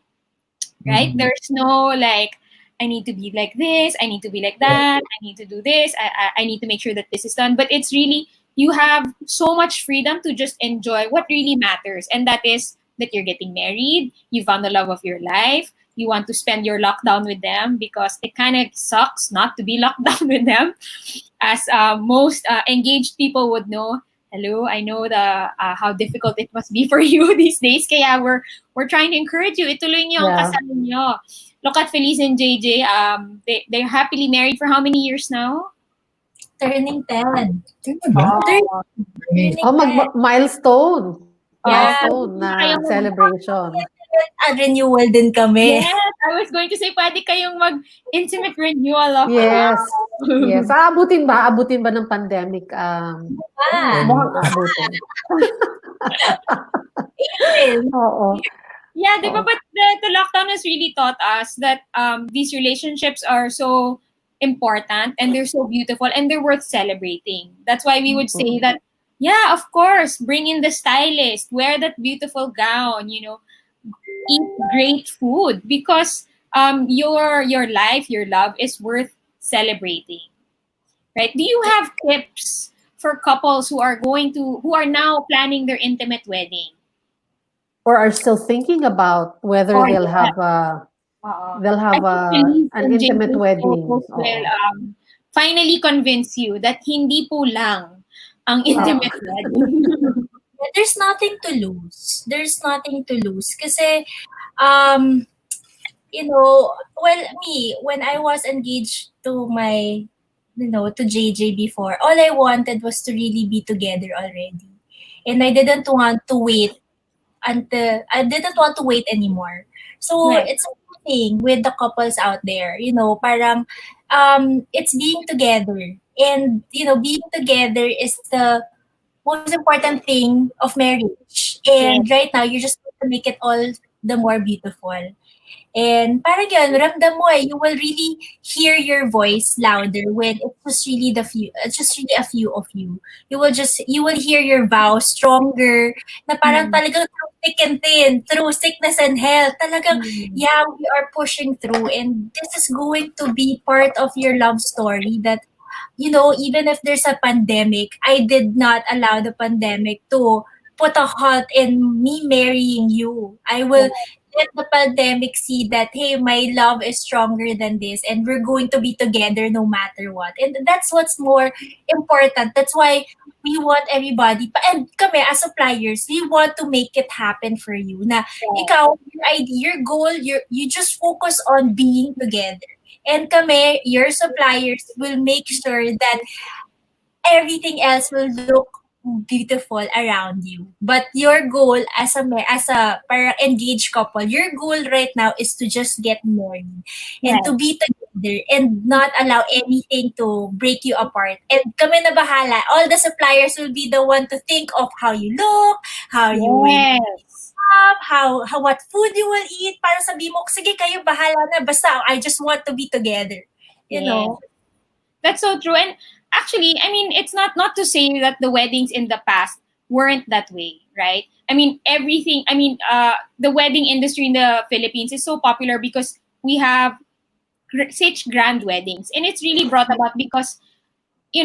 right? There's no like, I need to be like this, I need to be like that, I need to do this, I need to make sure that this is done. But it's really, you have so much freedom to just enjoy what really matters. And that is that you're getting married, you found the love of your life, you want to spend your lockdown with them, because it kind of sucks not to be locked down with them, as most engaged people would know. Hello, I know the how difficult it must be for you these days. Kaya we're trying to encourage you. Ituloy niyo ang Yeah. kasal niyo. Look at Felice and JJ. They're happily married for how many years now? Turning 10. Talaga? Turning Oh, 10. milestone. Yeah. Milestone na celebration. Renewal din kami. Yes, I was going to say, pwede kayong mag-intimate renewal of Yes. vows. Yes. Aabutin ba? Aabutin ba ng pandemic? Mukhang aabutin. April. Oo. Yeah, di ba? But the lockdown has really taught us that these relationships are so important and they're so beautiful and they're worth celebrating. That's why we would say that, yeah, of course, bring in the stylist, wear that beautiful gown, eat great food, because your life, your love is worth celebrating. Right? Do you have tips for couples who are now planning their intimate wedding? Or are still thinking about whether Oh, they'll yeah. have a they'll I have think Felice an and intimate JJ's wedding. photos will finally convince you that hindi po lang ang intimate wedding. There's nothing to lose. There's nothing to lose. Kasi, well, me, when I was engaged to to JJ before, all I wanted was to really be together already. And I didn't want to wait anymore. So Right. it's a good thing with the couples out there, parang it's being together. And, being together is the most important thing of marriage. And right now, you just want to make it all the more beautiful. And parang yun, ramdam mo you will really hear your voice louder when it's just really a few of you. You will hear your vows stronger, na parang talagang through thick and thin, through sickness and health, talagang, yeah, we are pushing through. And this is going to be part of your love story that, even if there's a pandemic, I did not allow the pandemic to put a halt in me marrying you. I will let the pandemic see that, hey, my love is stronger than this and we're going to be together no matter what. And that's what's more important. That's why we want everybody, and kami as suppliers, we want to make it happen for you. Na ikaw, your idea, your goal, you just focus on being together. And kami, your suppliers, will make sure that everything else will look beautiful around you. But your goal as a parang engaged couple, your goal right now is to just get married and to be together and not allow anything to break you apart. And kami na bahala. All the suppliers will be the one to think of how you look, how you will up, how what food you will eat. Para sabi mo, sige kayo bahala na. Basta I just want to be together. You know? That's so true. And actually, I mean, it's not to say that the weddings in the past weren't that way, right? I mean, the wedding industry in the Philippines is so popular because we have such grand weddings. And it's really brought about because, we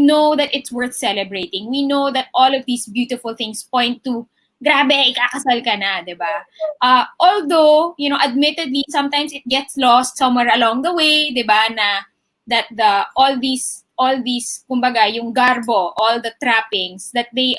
know that it's worth celebrating. We know that all of these beautiful things point to, grabe, ikakasal ka na, di ba? Although, admittedly, sometimes it gets lost somewhere along the way, di ba, that all these kumbaga yung garbo, all the trappings that they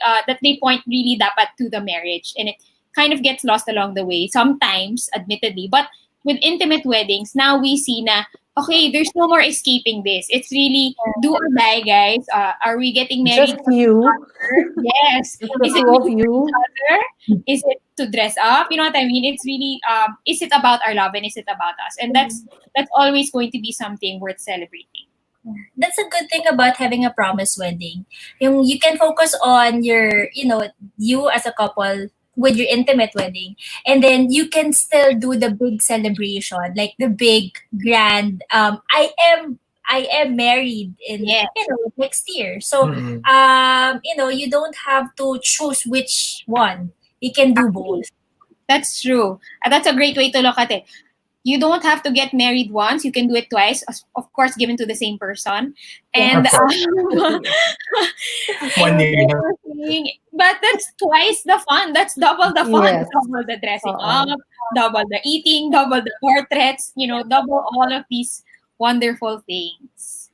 point really dapat to the marriage, and it kind of gets lost along the way sometimes, admittedly. But with intimate weddings, now we see na, okay, there's no more escaping this. It's really do or die, guys. Are we getting married? Just you. Yes. The Is it two of you. Is it to dress up? You know what I mean? It's really is it about our love and is it about us? And that's always going to be something worth celebrating. That's a good thing about having a promise wedding. You can focus on your, you as a couple with your intimate wedding, and then you can still do the big celebration, like the big grand. I am married in next year, so you don't have to choose which one. You can do both. That's true. That's a great way to look at it. you don't have to get married once. You can do it twice, of course, given to the same person. And One year na. but that's twice the fun. That's double the fun. Yes. Double the dressing up, double the eating, double the portraits, double all of these wonderful things.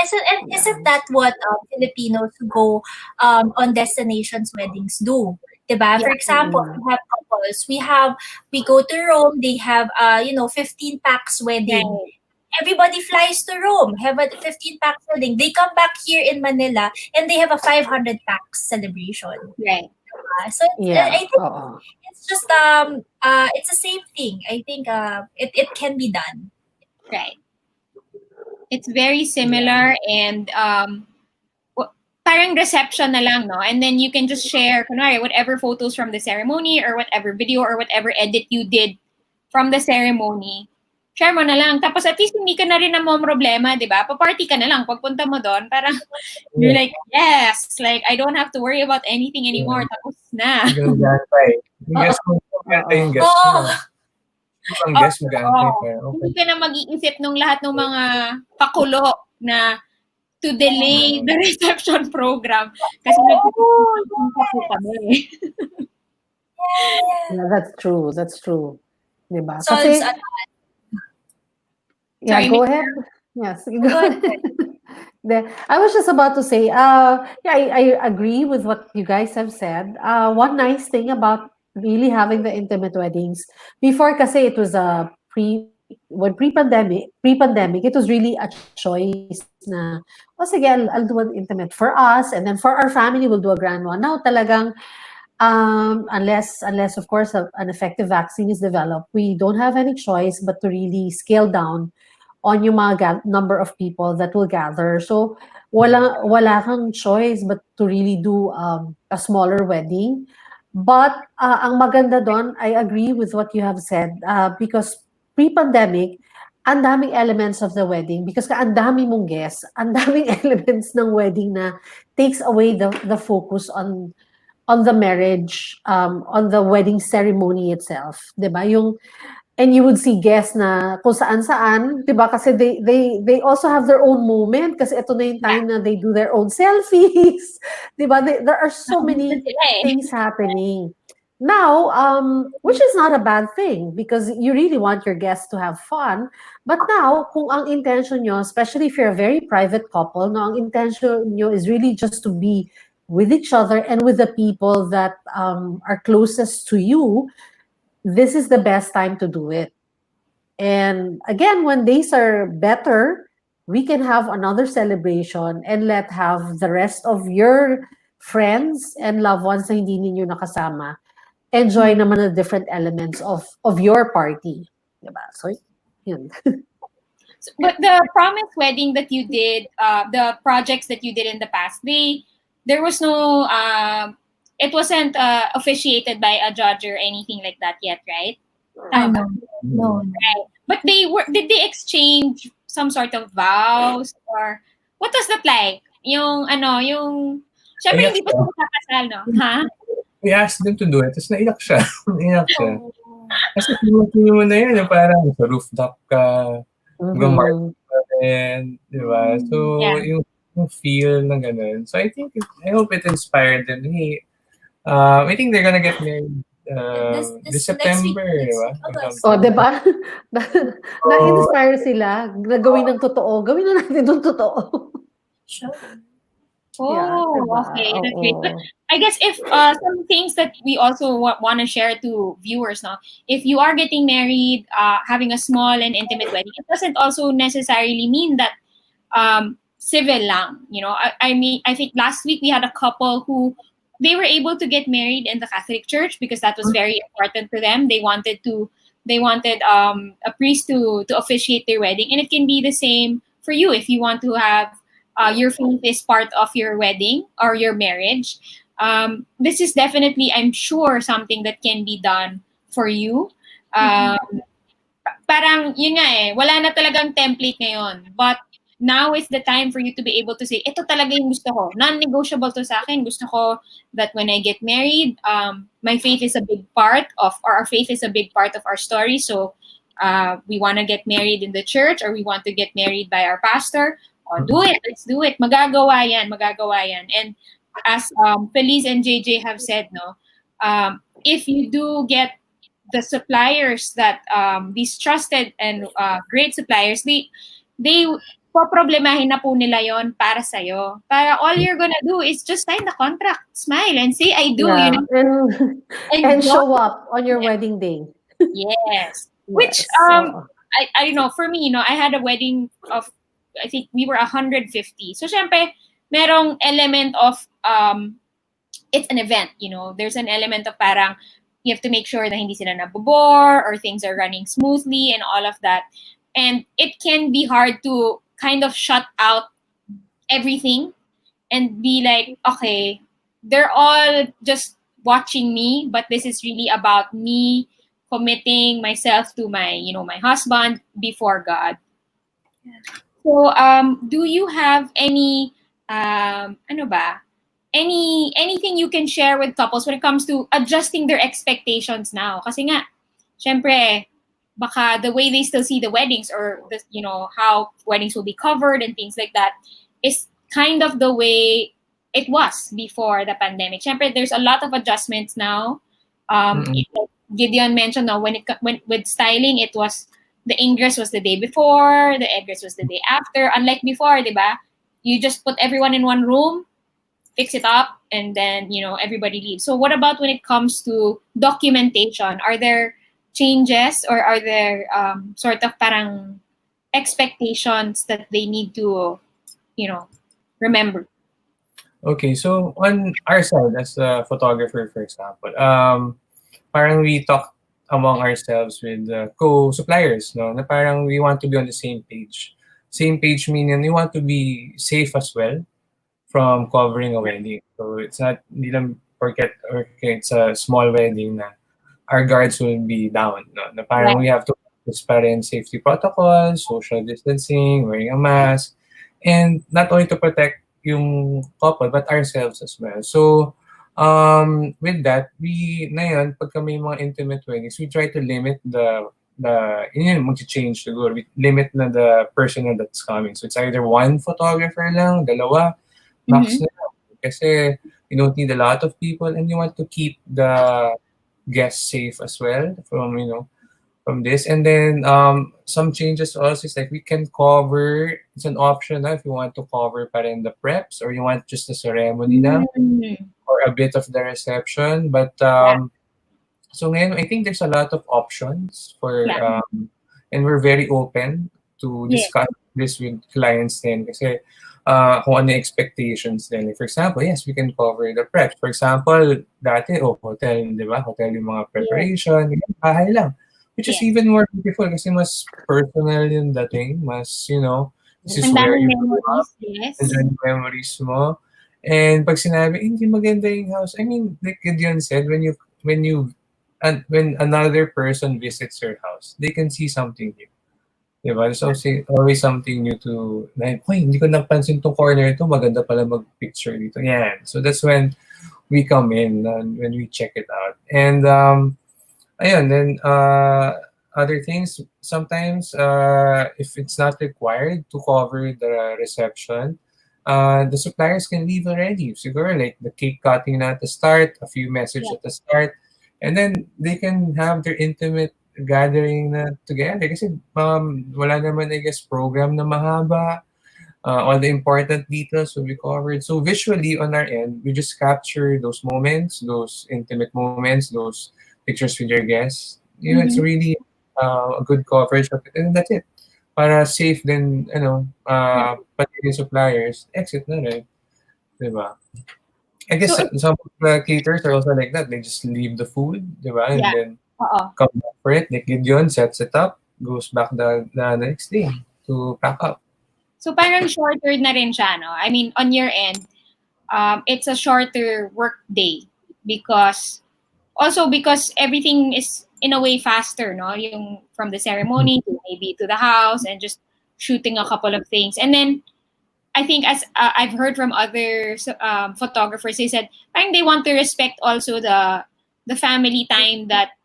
Isn't that what Filipinos who go on destinations weddings do? Diba? For example, we have couples. We go to Rome. They have 15 packs wedding. Right. Everybody flies to Rome, have a 15 packs wedding. They come back here in Manila and they have a 500 packs celebration. Right. So Yeah. I think it's just it's the same thing. I think it can be done. Right. It's very similar and parang reception na lang, no? And then you can just share, kunwari, whatever photos from the ceremony or whatever video or whatever edit you did from the ceremony. Share mo na lang. Tapos at least hindi ka na rin problema, di ba? Pa-party ka na lang. Pagpunta mo doon, parang you're like, yes, like I don't have to worry about anything anymore. Tapos na. Yung gantay. Yung guest mo, gantay yung guest mo. Ang guest mo gantay pa. Hindi ka na mag-iisip nung lahat ng mga pakulo na to delay the reception program. Kasi kami. Yeah, that's true. That's true. Diba? So, Kasi, yeah, Sorry, go ahead. Yes, go ahead. I was just about to say, I agree with what you guys have said. One nice thing about really having the intimate weddings, before kasi it was pre-pandemic, it was really a choice na, sige, I'll do an intimate for us, and then for our family, we'll do a grand one. Now, talagang, unless of course an effective vaccine is developed, we don't have any choice but to really scale down on yung mga number of people that will gather. So wala kang choice but to really do a smaller wedding. But ang maganda doon, I agree with what you have said, because pre-pandemic, ang daming elements of the wedding because ang dami mong guests, ang daming elements ng wedding na takes away the focus on the marriage, on the wedding ceremony itself, 'di ba? And you would see guests na kung saan-saan, 'di ba? Kasi they also have their own moment kasi ito na yung time na they do their own selfies. 'Di ba? There are so many things happening. Now, which is not a bad thing because you really want your guests to have fun. But now, kung ang intention nyo, especially if you're a very private couple, no, ang intention nyo is really just to be with each other and with the people that are closest to you, this is the best time to do it. And again, when days are better, we can have another celebration and have the rest of your friends and loved ones na hindi ninyo nakasama enjoy naman the different elements of your party. Diba? So, yun. But the promise wedding that you did, the projects that you did in the past, there was no, it wasn't officiated by a judge or anything like that yet, right? No. Right. But did they exchange some sort of vows or what was that like? Syempre hindi pa sila kakasal, no? Ha? We asked them to do it, tapos naiyak siya. Naiyak siya. Kasi tingin mo na yun, parang sa rooftop ka, gumark ka rin, di ba? So, yung feel ng ganun. So, I hope it inspired them. Hey, I think they're gonna get married this September, di ba? Di ba? Na-inspire sila na gawin ng totoo. Gawin na natin ng totoo. Sure. Okay. That's great. But I guess if some things that we also want to share to viewers now, if you are getting married, having a small and intimate wedding, it doesn't also necessarily mean that civil lang. I mean, I think last week we had a couple who they were able to get married in the Catholic Church because that was very important to them. They wanted a priest to officiate their wedding, and it can be the same for you if you want to have your faith is part of your wedding or your marriage. This is definitely, I'm sure, something that can be done for you. Parang, yun nga wala na talagang template ngayon. But now is the time for you to be able to say, ito talaga yung gusto ko. Non-negotiable to sa akin. Gusto ko that when I get married, my faith is a big part of, or our faith is a big part of our story. So, we want to get married in the church or we want to get married by our pastor, do it. Let's do it. Magagawa yan. Magagawa yan. And as Feliz and JJ have said, no, if you do get the suppliers that these trusted and great suppliers, they poproblemahin na po nila yon para sa'yo. Para all you're gonna do is just sign the contract, smile, and say, I do. Yeah, and Enjoy. show up on your wedding day. Yes. Which, Yes, so, I know, for me, I had a wedding of, I think we were 150. So, syempre, merong element of, it's an event, there's an element of parang, you have to make sure na hindi sila nabobore or things are running smoothly and all of that. And it can be hard to kind of shut out everything and be like, okay, they're all just watching me, but this is really about me committing myself to my, my husband before God. So, do you have any, anything you can share with couples when it comes to adjusting their expectations now? Kasi nga, syempre, baka the way they still see the weddings or the, how weddings will be covered and things like that is kind of the way it was before the pandemic. Syempre, there's a lot of adjustments now. Gideon mentioned now when with styling, it was the ingress was the day before, the egress was the day after. Unlike before, diba? You just put everyone in one room, fix it up, and then everybody leaves. So what about when it comes to documentation? Are there changes or are there sort of parang expectations that they need to remember? Okay, so on our side as a photographer, for example, parang we talk among ourselves with co-suppliers, no? Na parang we want to be on the same page. Same page meaning we want to be safe as well from covering a wedding. So it's not, hindi lang forget, okay, it's a small wedding na our guards will be down, no? Na parang we have to practice pa rin safety protocols, social distancing, wearing a mask, and not only to protect yung couple, but ourselves as well. So, with that, ngayon, pagka may mga intimate weddings, we try to limit yun mag-change siguro. We limit na the personnel that's coming. So, it's either one photographer lang, dalawa, max na lang. Kasi you don't need a lot of people and you want to keep the guests safe as well from this. And then some changes also is like we can cover, it's an option if you want to cover pa rin the preps or you want just the ceremony lang or a bit of the reception. But so ngayon, I think there's a lot of options for and we're very open to discuss this with clients din kasi kung ano expectations din. For example, yes, we can cover the preps. For example, dati hotel, di ba? Hotel yung mga preparation, bahay lang. Which is even more beautiful kasi mas personal yung dating, mas, this is where you grew up, enjoy the memories mo. And pag sinabi, hindi maganda yung house, I mean, like Gideon said, when another person visits your house, they can see something new. Diba? There's always something new to, like, hindi ko napansin tong corner ito, maganda pala mag-picture dito. Yeah. So that's when we come in, when we check it out. And, ayun, then other things, sometimes if it's not required to cover the reception, the suppliers can leave already. Siguro like the cake cutting na at the start, a few messages at the start, and then they can have their intimate gathering na together. Kasi wala naman, I guess, program na mahaba. All the important details will be covered. So visually on our end, we just capture those moments, those intimate moments, those pictures with your guests. It's really a good coverage of it. And that's it. Para safe din, pati yung suppliers, exit na rin. Diba? I guess some of the caterers are also like that. They just leave the food, diba? And then come back for it. Like Gideon sets it up, goes back the next day to pack up. So parang shorter na rin siya, no? I mean, on your end, it's a shorter work day because everything is in a way faster, no? Yung from the ceremony to maybe to the house and just shooting a couple of things. And then I think as I've heard from other photographers, they said I think they want to respect also the family time that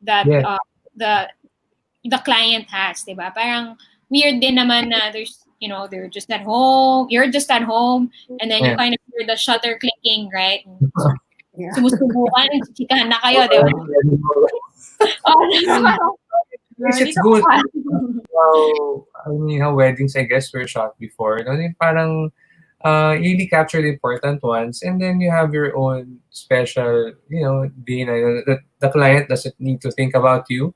the client has, diba? Parang weird din naman na there's, they're just at home, you're just at home, and then you Yeah. kind of hear the shutter clicking, right? Yeah. Sumusubukan, chikahan na kayo, diba? Yes, it's good. How weddings, I guess, were shot before. No? Yung parang you really capture the important ones, and then you have your own special, day na the client doesn't need to think about you.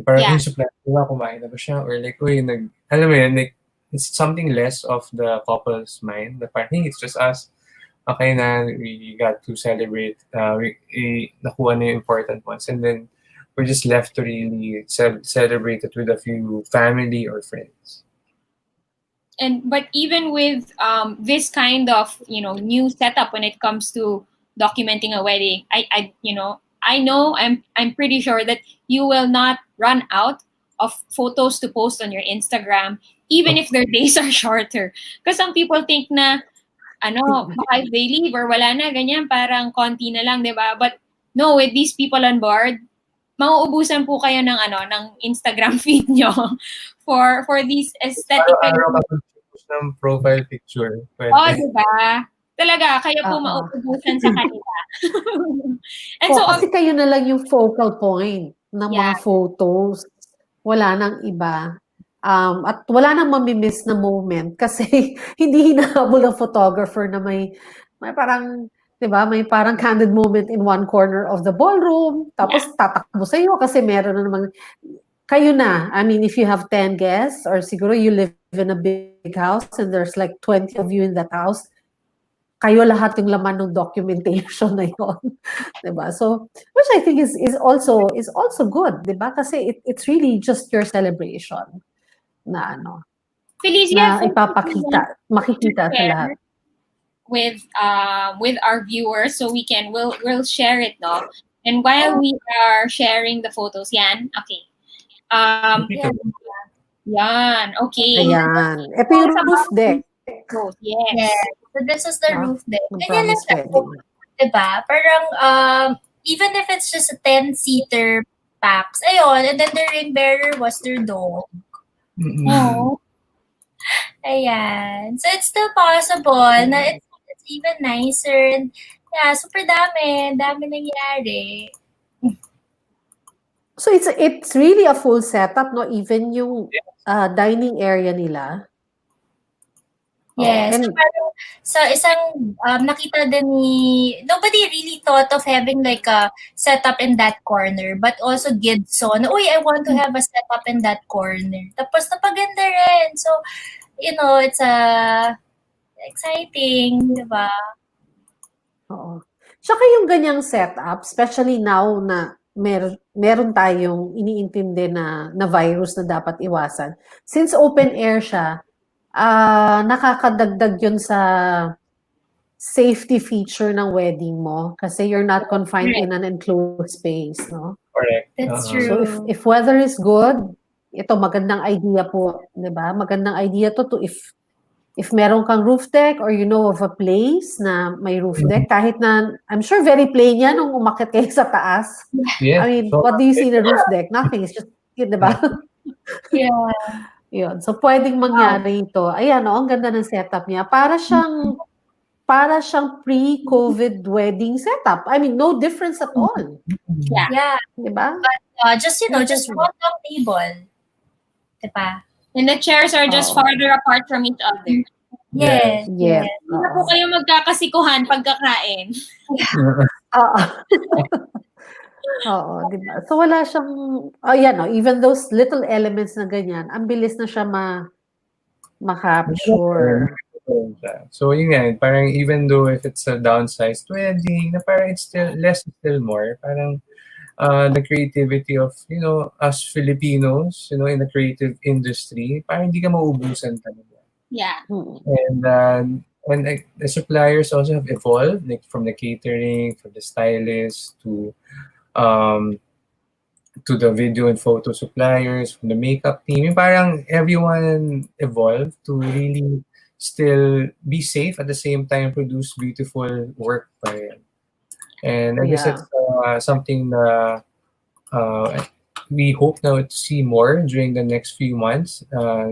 Parang yung supplier, kumain na ba siya? Or like, alam mo yun, like, it's something less of the couple's mind. The parang, it's just us. Okay na, we got to celebrate, nakuha na yung important ones. And then, we're just left to really celebrate it with a few family or friends. But even with this kind of new setup when it comes to documenting a wedding, I know I'm pretty sure that you will not run out of photos to post on your Instagram, even if their days are shorter. Because some people think na baka if they leave or wala na, ganyan, parang konti na lang, diba? But no, with these people on board, mauubusan po kayo ng Instagram feed nyo for these aesthetic ng profile picture. Diba? Talaga, kayo po mauubusan sa kanila. And so, kasi kayo na lang yung focal point ng mga photos. Wala nang iba. At wala nang mamimiss na moment kasi hindi hinahabol ng photographer na may parang, diba, may parang candid moment in one corner of the ballroom. Tapos tatakbo sa'yo kasi meron na namang, kayo na. I mean, if you have 10 guests or siguro you live in a big house and there's like 20 of you in that house, kayo lahat yung laman ng documentation na yun. Diba? So, which I think is also good, diba? Kasi it's really just your celebration na Felicia, na ipapakita, makikita sa lahat. With our viewers, so we'll share it, no? And while we are sharing the photos, yan, okay. Yan, okay. Ayan. Ito yung roof deck. Yes. So this is the roof deck. Ganyan lang siya po. Diba? Parang, even if it's just a 10-seater packs, ayun, and then the ring bearer was their dog. Oh. Ayan. So it's still possible na it's even nicer. And yeah, super dami nangyari. So it's really a full setup, no? Even yung dining area nila. Yes. So parang sa isang nakita din nobody really thought of having like a setup in that corner, but also Gidson, I want to have a setup in that corner. Tapos napaganda rin. So, it's exciting, diba? Oo. Tsaka yung ganyang setup, especially now na meron tayong iniintindi na virus na dapat iwasan. Since open air siya, nakakadagdag yun sa safety feature ng wedding mo kasi you're not confined in an enclosed space, no? Correct. That's true. So if weather is good, ito magandang idea po, 'di ba? Magandang idea to if meron kang roof deck or you know of a place na may roof deck, kahit na I'm sure very plain yan nung umakyat kayo sa taas. Yes. I mean, what do you see in a roof deck? Nothing. It's just, 'di ba? Yeah. Yun. So, pwedeng mangyari ito. Ayan, ang ganda ng setup niya. Para siyang pre-COVID wedding setup. I mean, no difference at all. Yeah. Diba? But, just one long table. Diba? And the chairs are just farther apart from each other. Yes. Yes. Hindi na po kayo magkakasikuhan pagkakain. Oo, diba? So, wala siyang, even those little elements na ganyan, ang bilis na siya ma-capture. So, yun nga, parang even though if it's a downsized wedding, na parang it's still less, still more. Parang the creativity of, us Filipinos, in the creative industry, parang hindi ka mauubusan talaga. Yeah. And the suppliers also have evolved, like from the catering, from the stylist to the video and photo suppliers, from the makeup team. Yung parang everyone evolved to really still be safe at the same time produce beautiful work pa rin. And I guess it's something na we hope now to see more during the next few months,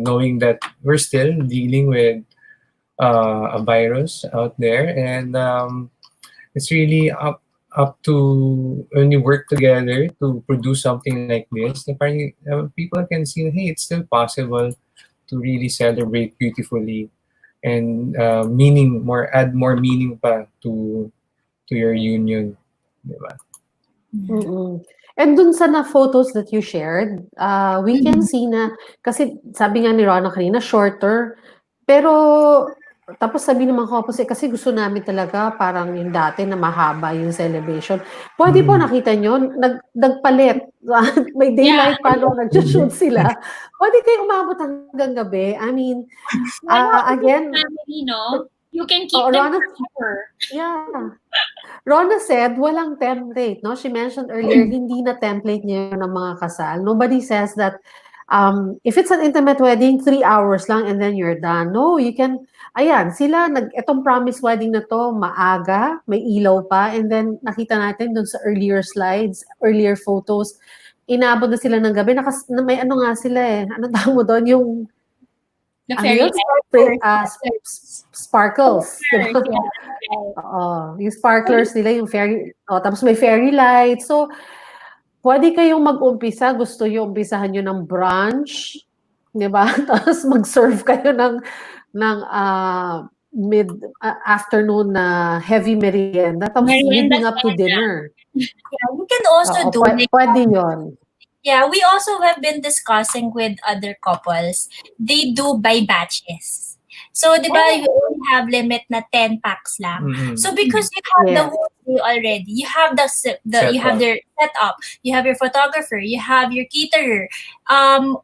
knowing that we're still dealing with a virus out there, and it's really up to when you work together to produce something like this. Na parang, people can see, hey, it's still possible to really celebrate beautifully and add more meaning pa to your union, di ba? Mm-mm. And dun sa na photos that you shared, we can see na, kasi sabi nga ni Rona kanina, shorter. Pero, tapos sabi naman ko kasi gusto namin talaga parang yung dati na mahaba yung celebration. Pwede po nakita nyo, nagpalit. May daylight pa nung nag-shoot sila. Pwede kayo umabot hanggang gabi. I mean, again, family, no? You can keep them Rona, forever. yeah. Rona said, walang template, no? She mentioned earlier, hindi na template niya ng mga kasal. Nobody says that if it's an intimate wedding, 3 hours lang and then you're done. No, you can, itong promise wedding na to, maaga, may ilaw pa, and then nakita natin dun sa earlier slides, earlier photos, inabot na sila ng gabi, may ano nga sila Ano tawag mo doon? Yung The fairy sparkles. Diba? Yung sparklers nila, yung fairy, tapos may fairy lights. So, pwede kayong mag-umpisa, gusto yung umpisahan nyo ng brunch, di ba? Tapos mag-serve kayo ng mid-afternoon na heavy merienda, tapos leading up to dinner. Yeah, you can also do pwede yun. Yeah, we also have been discussing with other couples. They do by batches. So, di ba, you only have limit na 10 packs lang. So, because you have the whole day already, you have you have their setup, you have your photographer, you have your caterer.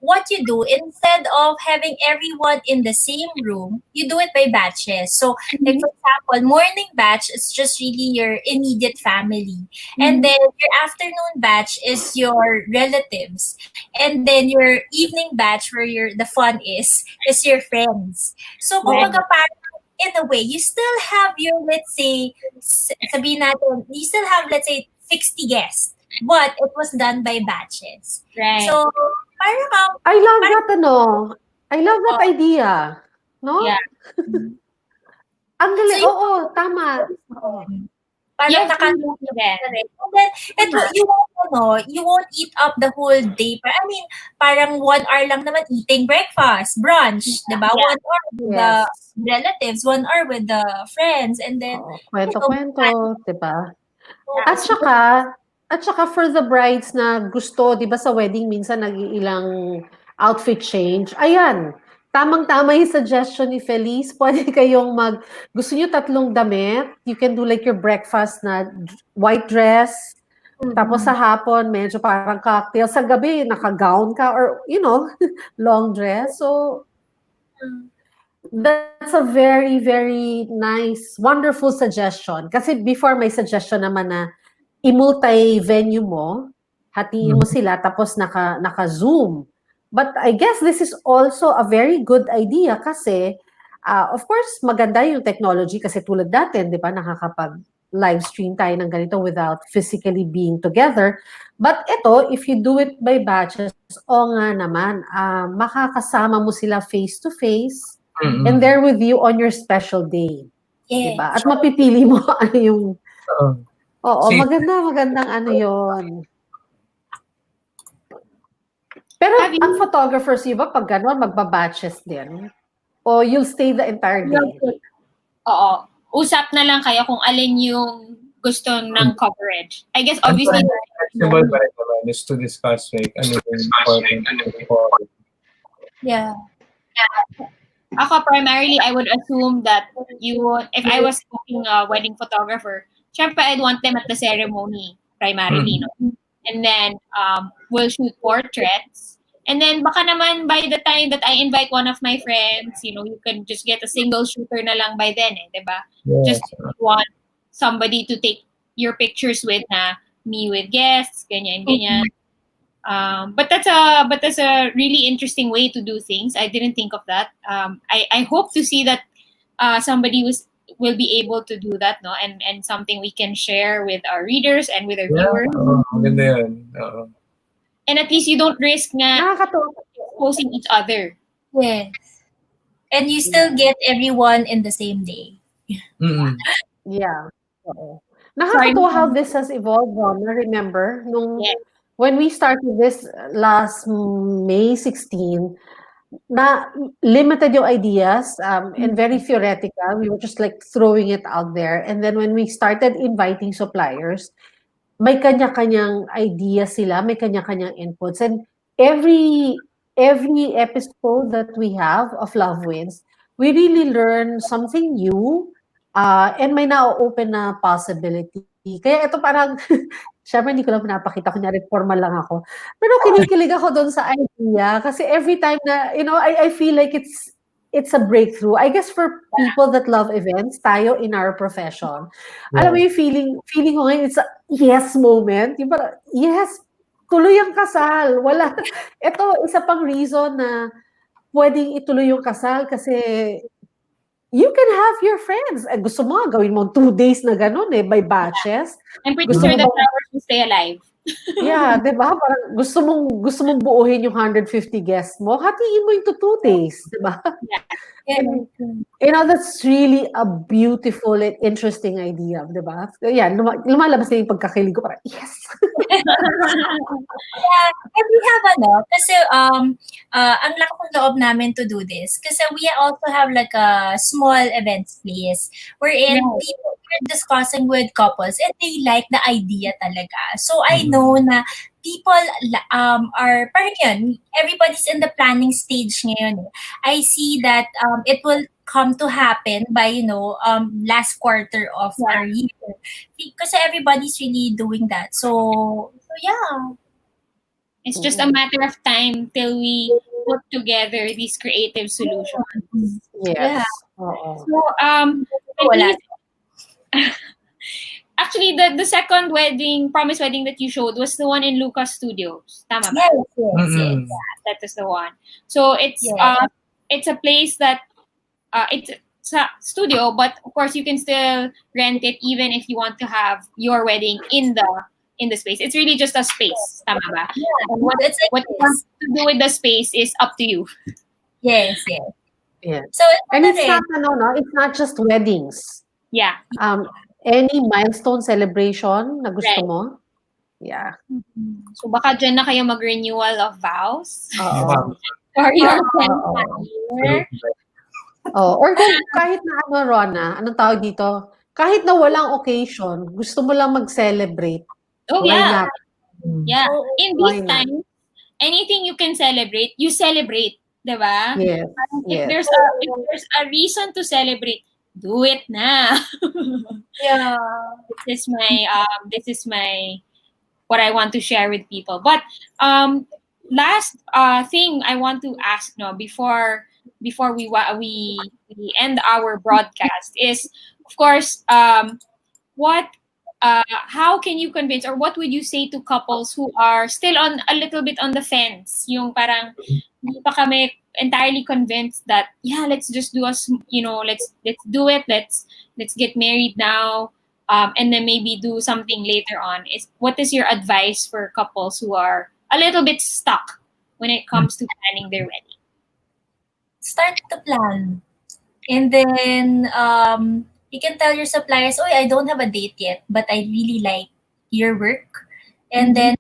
What you do, instead of having everyone in the same room, you do it by batches. So, like for example, morning batch is just really your immediate family. And then your afternoon batch is your relatives. And then your evening batch where the fun is your friends. So, kumbaga parang in a way, you still have your, let's say, sabihin natin, you still have, let's say, 60 guests. But it was done by batches. Right. So, parang I love that, I love that idea. No? Yeah. Ang galing. Oo, tama. Parang you won't eat up the whole day. I mean, parang 1 hour lang naman eating breakfast, brunch, diba? 1 hour with the relatives, 1 hour with the friends, and then kwento-kwento, diba? At saka for the brides na gusto, diba sa wedding minsan nag-iilang outfit change. Ayan, tamang-tama yung suggestion ni Felice. Pwede kayong gusto nyo 3 damit. You can do like your breakfast na white dress. Tapos sa hapon, medyo parang cocktail. Sa gabi, naka-gown ka or, long dress. So, that's a very, very nice, wonderful suggestion. Kasi before may suggestion naman na i-multi-venue mo, hatiin mo sila, tapos naka-Zoom. But I guess this is also a very good idea kasi, of course, maganda yung technology kasi tulad natin, di ba, nakakapag-live stream tayo ng ganito without physically being together. But ito, if you do it by batches, nga naman, makakasama mo sila face-to-face and they're with you on your special day. yes. Diba? At mapipili mo ano yung... magandang ano yun. Pero ang photographers, ba pag gano'n, magbabatches din? O you'll stay the entire day? Oo. Usap na lang kayo kung alin yung gusto ng coverage. I guess, obviously... Flexible ba naman is to discuss like ano yung important. Yeah. Ako, primarily, I would assume that if I was booking a wedding photographer, syempre, I'd want them at the ceremony, primarily, no? And then, we'll shoot portraits. And then, baka naman, by the time that I invite one of my friends, you can just get a single shooter na lang by then, diba? Yes. Just want somebody to take your pictures with me with guests, ganyan. But that's a really interesting way to do things. I didn't think of that. I hope to see that somebody will be able to do that, no, and something we can share with our readers and with our viewers. Maganda yan. And at least you don't risk nga Nakakatuwa. exposing each other. Yes. And you still get everyone in the same day. Mm-mm. Yeah. Oo. Sorry, Nakakatuwa how this has evolved, Rona. Remember, Yes. when we started this last May 16, na limited yung ideas and very theoretical. We were just like throwing it out there. And then when we started inviting suppliers, may kanya-kanyang ideas sila, may kanya-kanyang inputs. And every episode that we have of Love Wins, we really learn something new and may na-open na possibility. Kaya ito parang, syempre hindi ko lang pinapakita, kunyari formal lang ako. Pero kinikilig ako doon sa idea kasi every time na, I feel like it's a breakthrough. I guess for people that love events, tayo in our profession, alam mo yung feeling ko ngayon, it's a yes moment. Yung parang, yes, tuloy ang kasal. Wala. Ito, isa pang reason na pwedeng ituloy yung kasal kasi you can have your friends. Gusto mo, gawin mo 2 days na ganun by batches. I'm pretty Gusto sure mo the ba- flowers will stay alive. Yeah, 'di ba? Parang gusto mong buuhin yung 150 guests mo, hatiin mo into 2 days, 'di ba? Yeah. And, that's really a beautiful and interesting idea, 'di ba? Yan, lumalabas na yung pagkakilig ko, parang, yes! Yeah, and we have kasi ang laking loob namin to do this. Kasi we also have like a small events place wherein people are discussing with couples and they like the idea talaga. So I know na people are parang yun, everybody's in the planning stage ngayon. I see that it will come to happen by last quarter of our year because everybody's really doing that. So yeah. It's just a matter of time till we put together these creative solutions. Yes. Yeah. Oo. So, Wala. actually, the second promise wedding that you showed was the one in Lucas Studios. Tama ba? Yes. That is the one. So it's it's a place that it's a studio, but of course you can still rent it even if you want to have your wedding in the space. It's really just a space. Tama ba? Yeah. And what It's like you want to do with the space is up to you. Yes. Yeah. So And it's not, it's not just weddings. Yeah. Any milestone celebration na gusto mo? Yeah. So baka dyan na kayo mag-renewal of vows Oo. for your Oo. Or kung kahit na Rona, anong tawag dito? Kahit na walang occasion, gusto mo lang mag-celebrate. Oh, Why yeah. not? Yeah. In Why these not? times, anything you can celebrate, you celebrate. Diba? Yes. If there's a reason to celebrate, do it na. yeah. This is my what I want to share with people. But last thing I want to ask before we end our broadcast is, of course, how can you convince, or what would you say to couples who are still on a little bit on the fence? Yung parang hindi pa kami entirely convinced that let's just do let's do it, let's get married now, and then maybe do something later on. What is your advice for couples who are a little bit stuck when it comes to planning their wedding? Start to plan, and then you can tell your suppliers, I don't have a date yet, but I really like your work. And then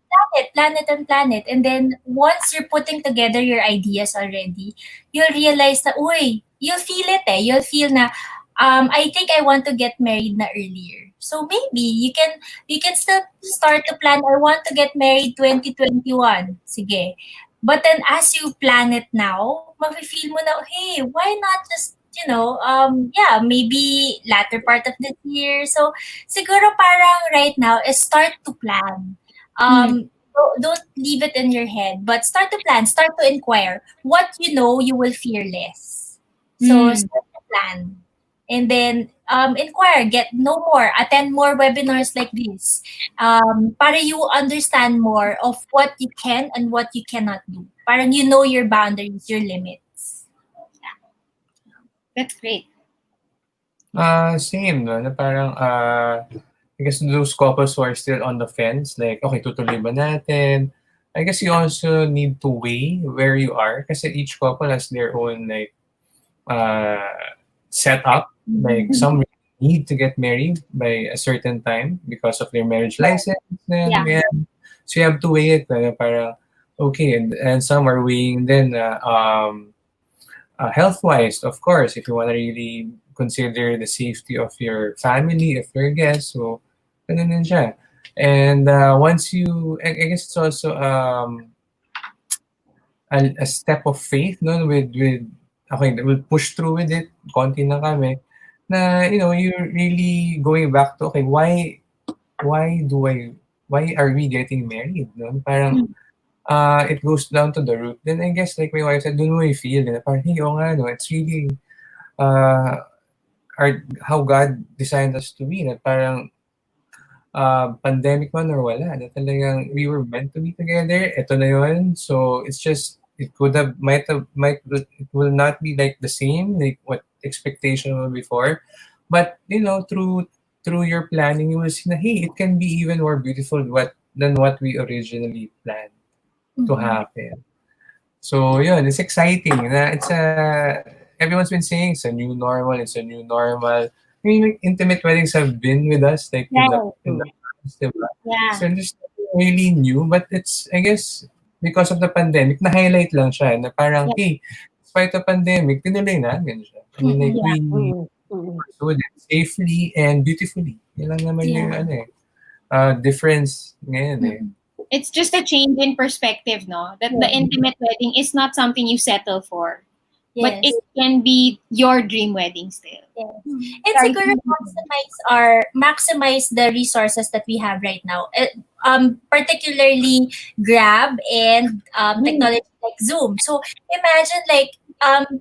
plan it. And then once you're putting together your ideas already, you'll realize that, you'll feel it You'll feel na, I think I want to get married na earlier. So maybe you can still start to plan, I want to get married 2021. Sige. But then as you plan it now, mafe-feel mo na, hey, why not just maybe latter part of this year. So, siguro parang right now is start to plan. Don't leave it in your head, but start to plan, start to inquire what you will fear less. So, start to plan. And then, inquire, attend more webinars like this. Para you understand more of what you can and what you cannot do. Parang you know your boundaries, your limits. That's great. Same, no? Na parang, I guess those couples who are still on the fence, like, okay, tutuloy ba natin? I guess you also need to weigh where you are kasi each couple has their own like setup. Like some need to get married by a certain time because of their marriage license. Then Yeah. so you have to weigh it. Para okay, and some are weighing then health wise, of course, if you want to really consider the safety of your family, of your guests. So ganun din siya. And once you, I guess it's also a step of faith, no, with okay, we'll push through with it. Konti na kami. Na you're really going back to okay, why do I why are we getting married? No, parang it goes down to the root. Then I guess like my wife said, doon mo feel na parang hey, nga, no, it's really uh how God designed us to be. Na parang pandemic man or wala, na talagang we were meant to be together. Ito na yun. So it's just it it will not be like the same like what expectation was before, but through your planning you will see na hey, it can be even more beautiful than what we originally planned to happen. So yun, it's exciting. Na it's everyone's been saying it's a new normal. It's a new normal. I mean, like, intimate weddings have been with us like in the past, diba? Yeah. So there's nothing really new, but it's I guess because of the pandemic, na-highlight lang siya na parang hey, despite the pandemic, tinuloy namin siya. I mean, like we pursued it safely and beautifully. Yan lang naman yung difference ngayon eh. It's just a change in perspective, no? That the intimate wedding is not something you settle for. But it can be your dream wedding still. And siguro maximize the resources that we have right now. Particularly Grab and technology like Zoom. So imagine like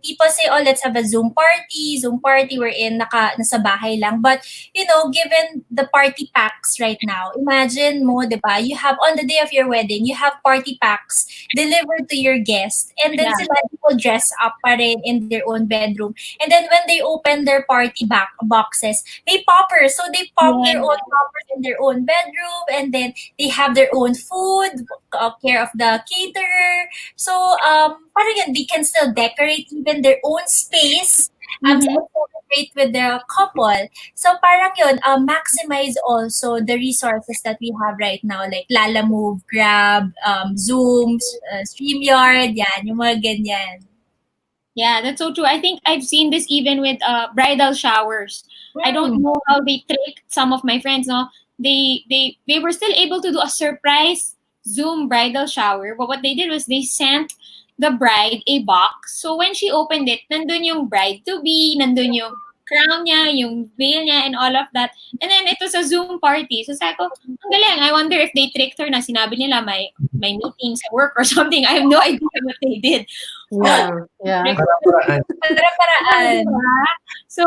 people say, oh, let's have a Zoom party, we're in nasa bahay lang. But, given the party packs right now, imagine mo, diba, you have, on the day of your wedding, you have party packs delivered to your guests. And then sila will dress up pa rin in their own bedroom. And then when they open their party boxes, they poppers. So they pop their own poppers in their own bedroom. And then they have their own food, care of the caterer. So, parang yun, they can still decorate even their own space celebrate with the couple. So parang yun, maximize also the resources that we have right now, like Lala Move, Grab, Zoom, StreamYard, yan, yung mga ganyan. Yeah, that's so true. I think I've seen this even with bridal showers. I don't know how they tricked some of my friends. No, they were still able to do a surprise Zoom bridal shower, but what they did was they sent the bride a box. So when she opened it, nandun yung bride to be, nandun yung crown niya, yung veil niya, and all of that. And then it was a Zoom party. So sabi ko, ang galing. I wonder if they tricked her na sinabi nila may meetings at work or something. I have no idea what they did. Yeah. Paraan. So,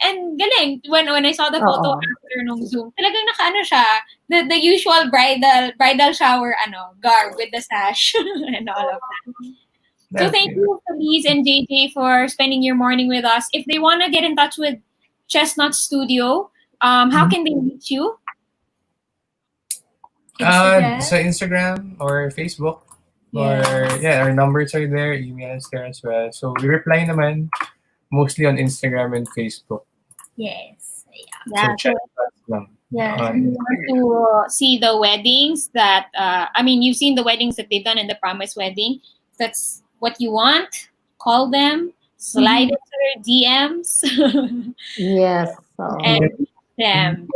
and galing. When I saw the photo after nung Zoom, talagang nakaano siya, the usual bridal shower garb with the sash and all of that. So thank you, Felice and JJ, for spending your morning with us. If they want to get in touch with Chestknots Studio, how can they reach you? So Instagram or Facebook. Or our numbers are there, email is there as well. So we reply naman mostly on Instagram and Facebook. Yes. Yeah. So check that lang. Yeah. If you want to see the weddings that you've seen the weddings that they've done in the Promise Wedding. If that's what you want, call them, slide into their DMs. Yes. And reach them.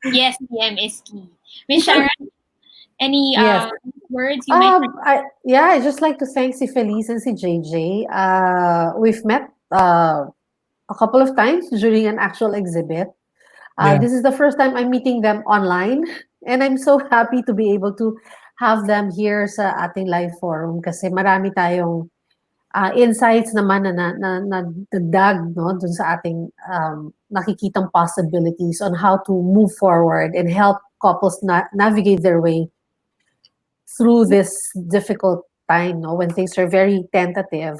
Yes, DM is key. Miss Sharon, any words you might I just like to thank si Felice and si JJ. We've met a couple of times during an actual exhibit. This is the first time I'm meeting them online, and I'm so happy to be able to have them here sa ating live forum kasi marami tayong insights naman na dag no dun sa ating nakikitang possibilities on how to move forward and help couples navigate their way through this difficult time, no, when things are very tentative.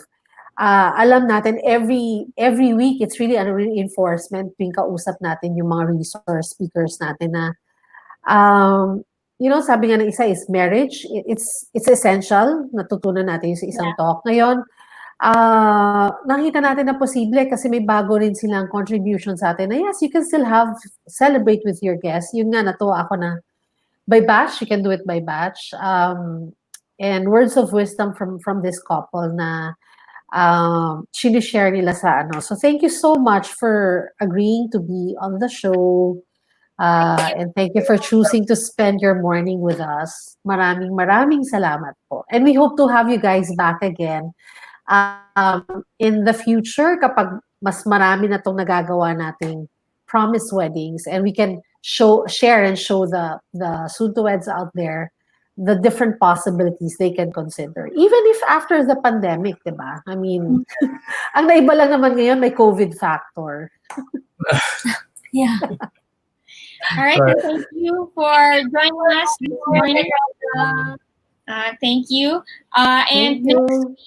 Alam natin, every week, it's really a reinforcement tuwing kausap natin yung mga resource speakers natin na sabi nga ng isa is marriage. It's essential. Natutunan natin yung sa isang talk. Ngayon, nakita natin na posible kasi may bago rin silang contribution sa atin na yes, you can still celebrate with your guests. Yun nga, natuwa ako na by batch, you can do it by batch. And words of wisdom from this couple na sinishare nila sa ano. So thank you so much for agreeing to be on the show. And thank you for choosing to spend your morning with us. Maraming salamat po. And we hope to have you guys back again in the future kapag mas marami na itong nagagawa nating promise weddings and we can share and show the soon-to-weds out there the different possibilities they can consider. Even if after the pandemic, diba? I mean, ang naiba lang naman ngayon, may COVID factor. Yeah. All right. Thank you for joining us this morning. Thank you. And next week,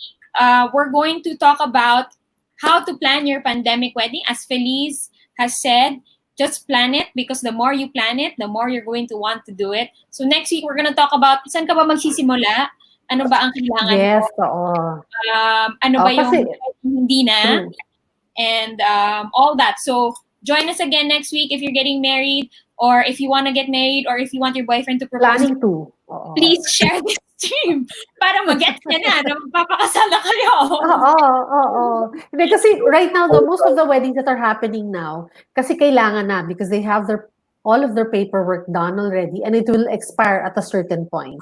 we're going to talk about how to plan your pandemic wedding. As Feliz has said, just plan it because the more you plan it, the more you're going to want to do it. So next week, we're going to talk about saan ka ba magsisimula? Ano ba ang kailangan yes, mo? Ano ba yung hindi na? And all that. So join us again next week if you're getting married or if you want to get married or if you want your boyfriend to propose. Planning to. Please share this stream para mag-get na magpapakasal na kayo. Oo. Hindi, kasi right now, most of the weddings that are happening now, kasi kailangan na because they have all of their paperwork done already and it will expire at a certain point.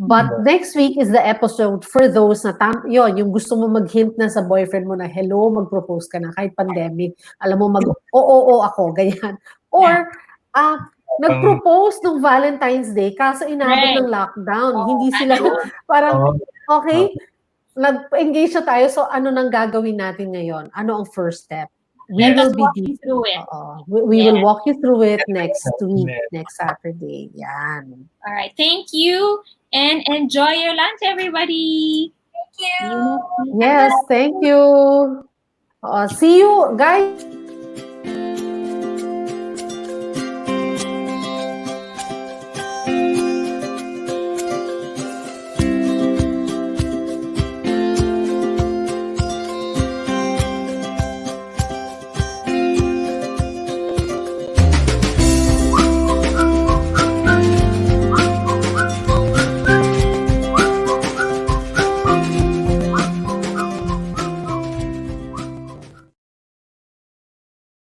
But next week is the episode for those na yung gusto mo mag-hint na sa boyfriend mo na hello, mag-propose ka na kahit pandemic. Alam mo, oo ako, ganyan. Or, nag-propose nung Valentine's Day kaso inabot ng lockdown. Hindi sila parang, okay, nag-engage na tayo. So, ano nang gagawin natin ngayon? Ano ang first step? We will be through it. We will walk you through it next week, next Saturday. Yan. All right. Thank you and enjoy your lunch, everybody. Thank you. Yes, thank you. See you, guys.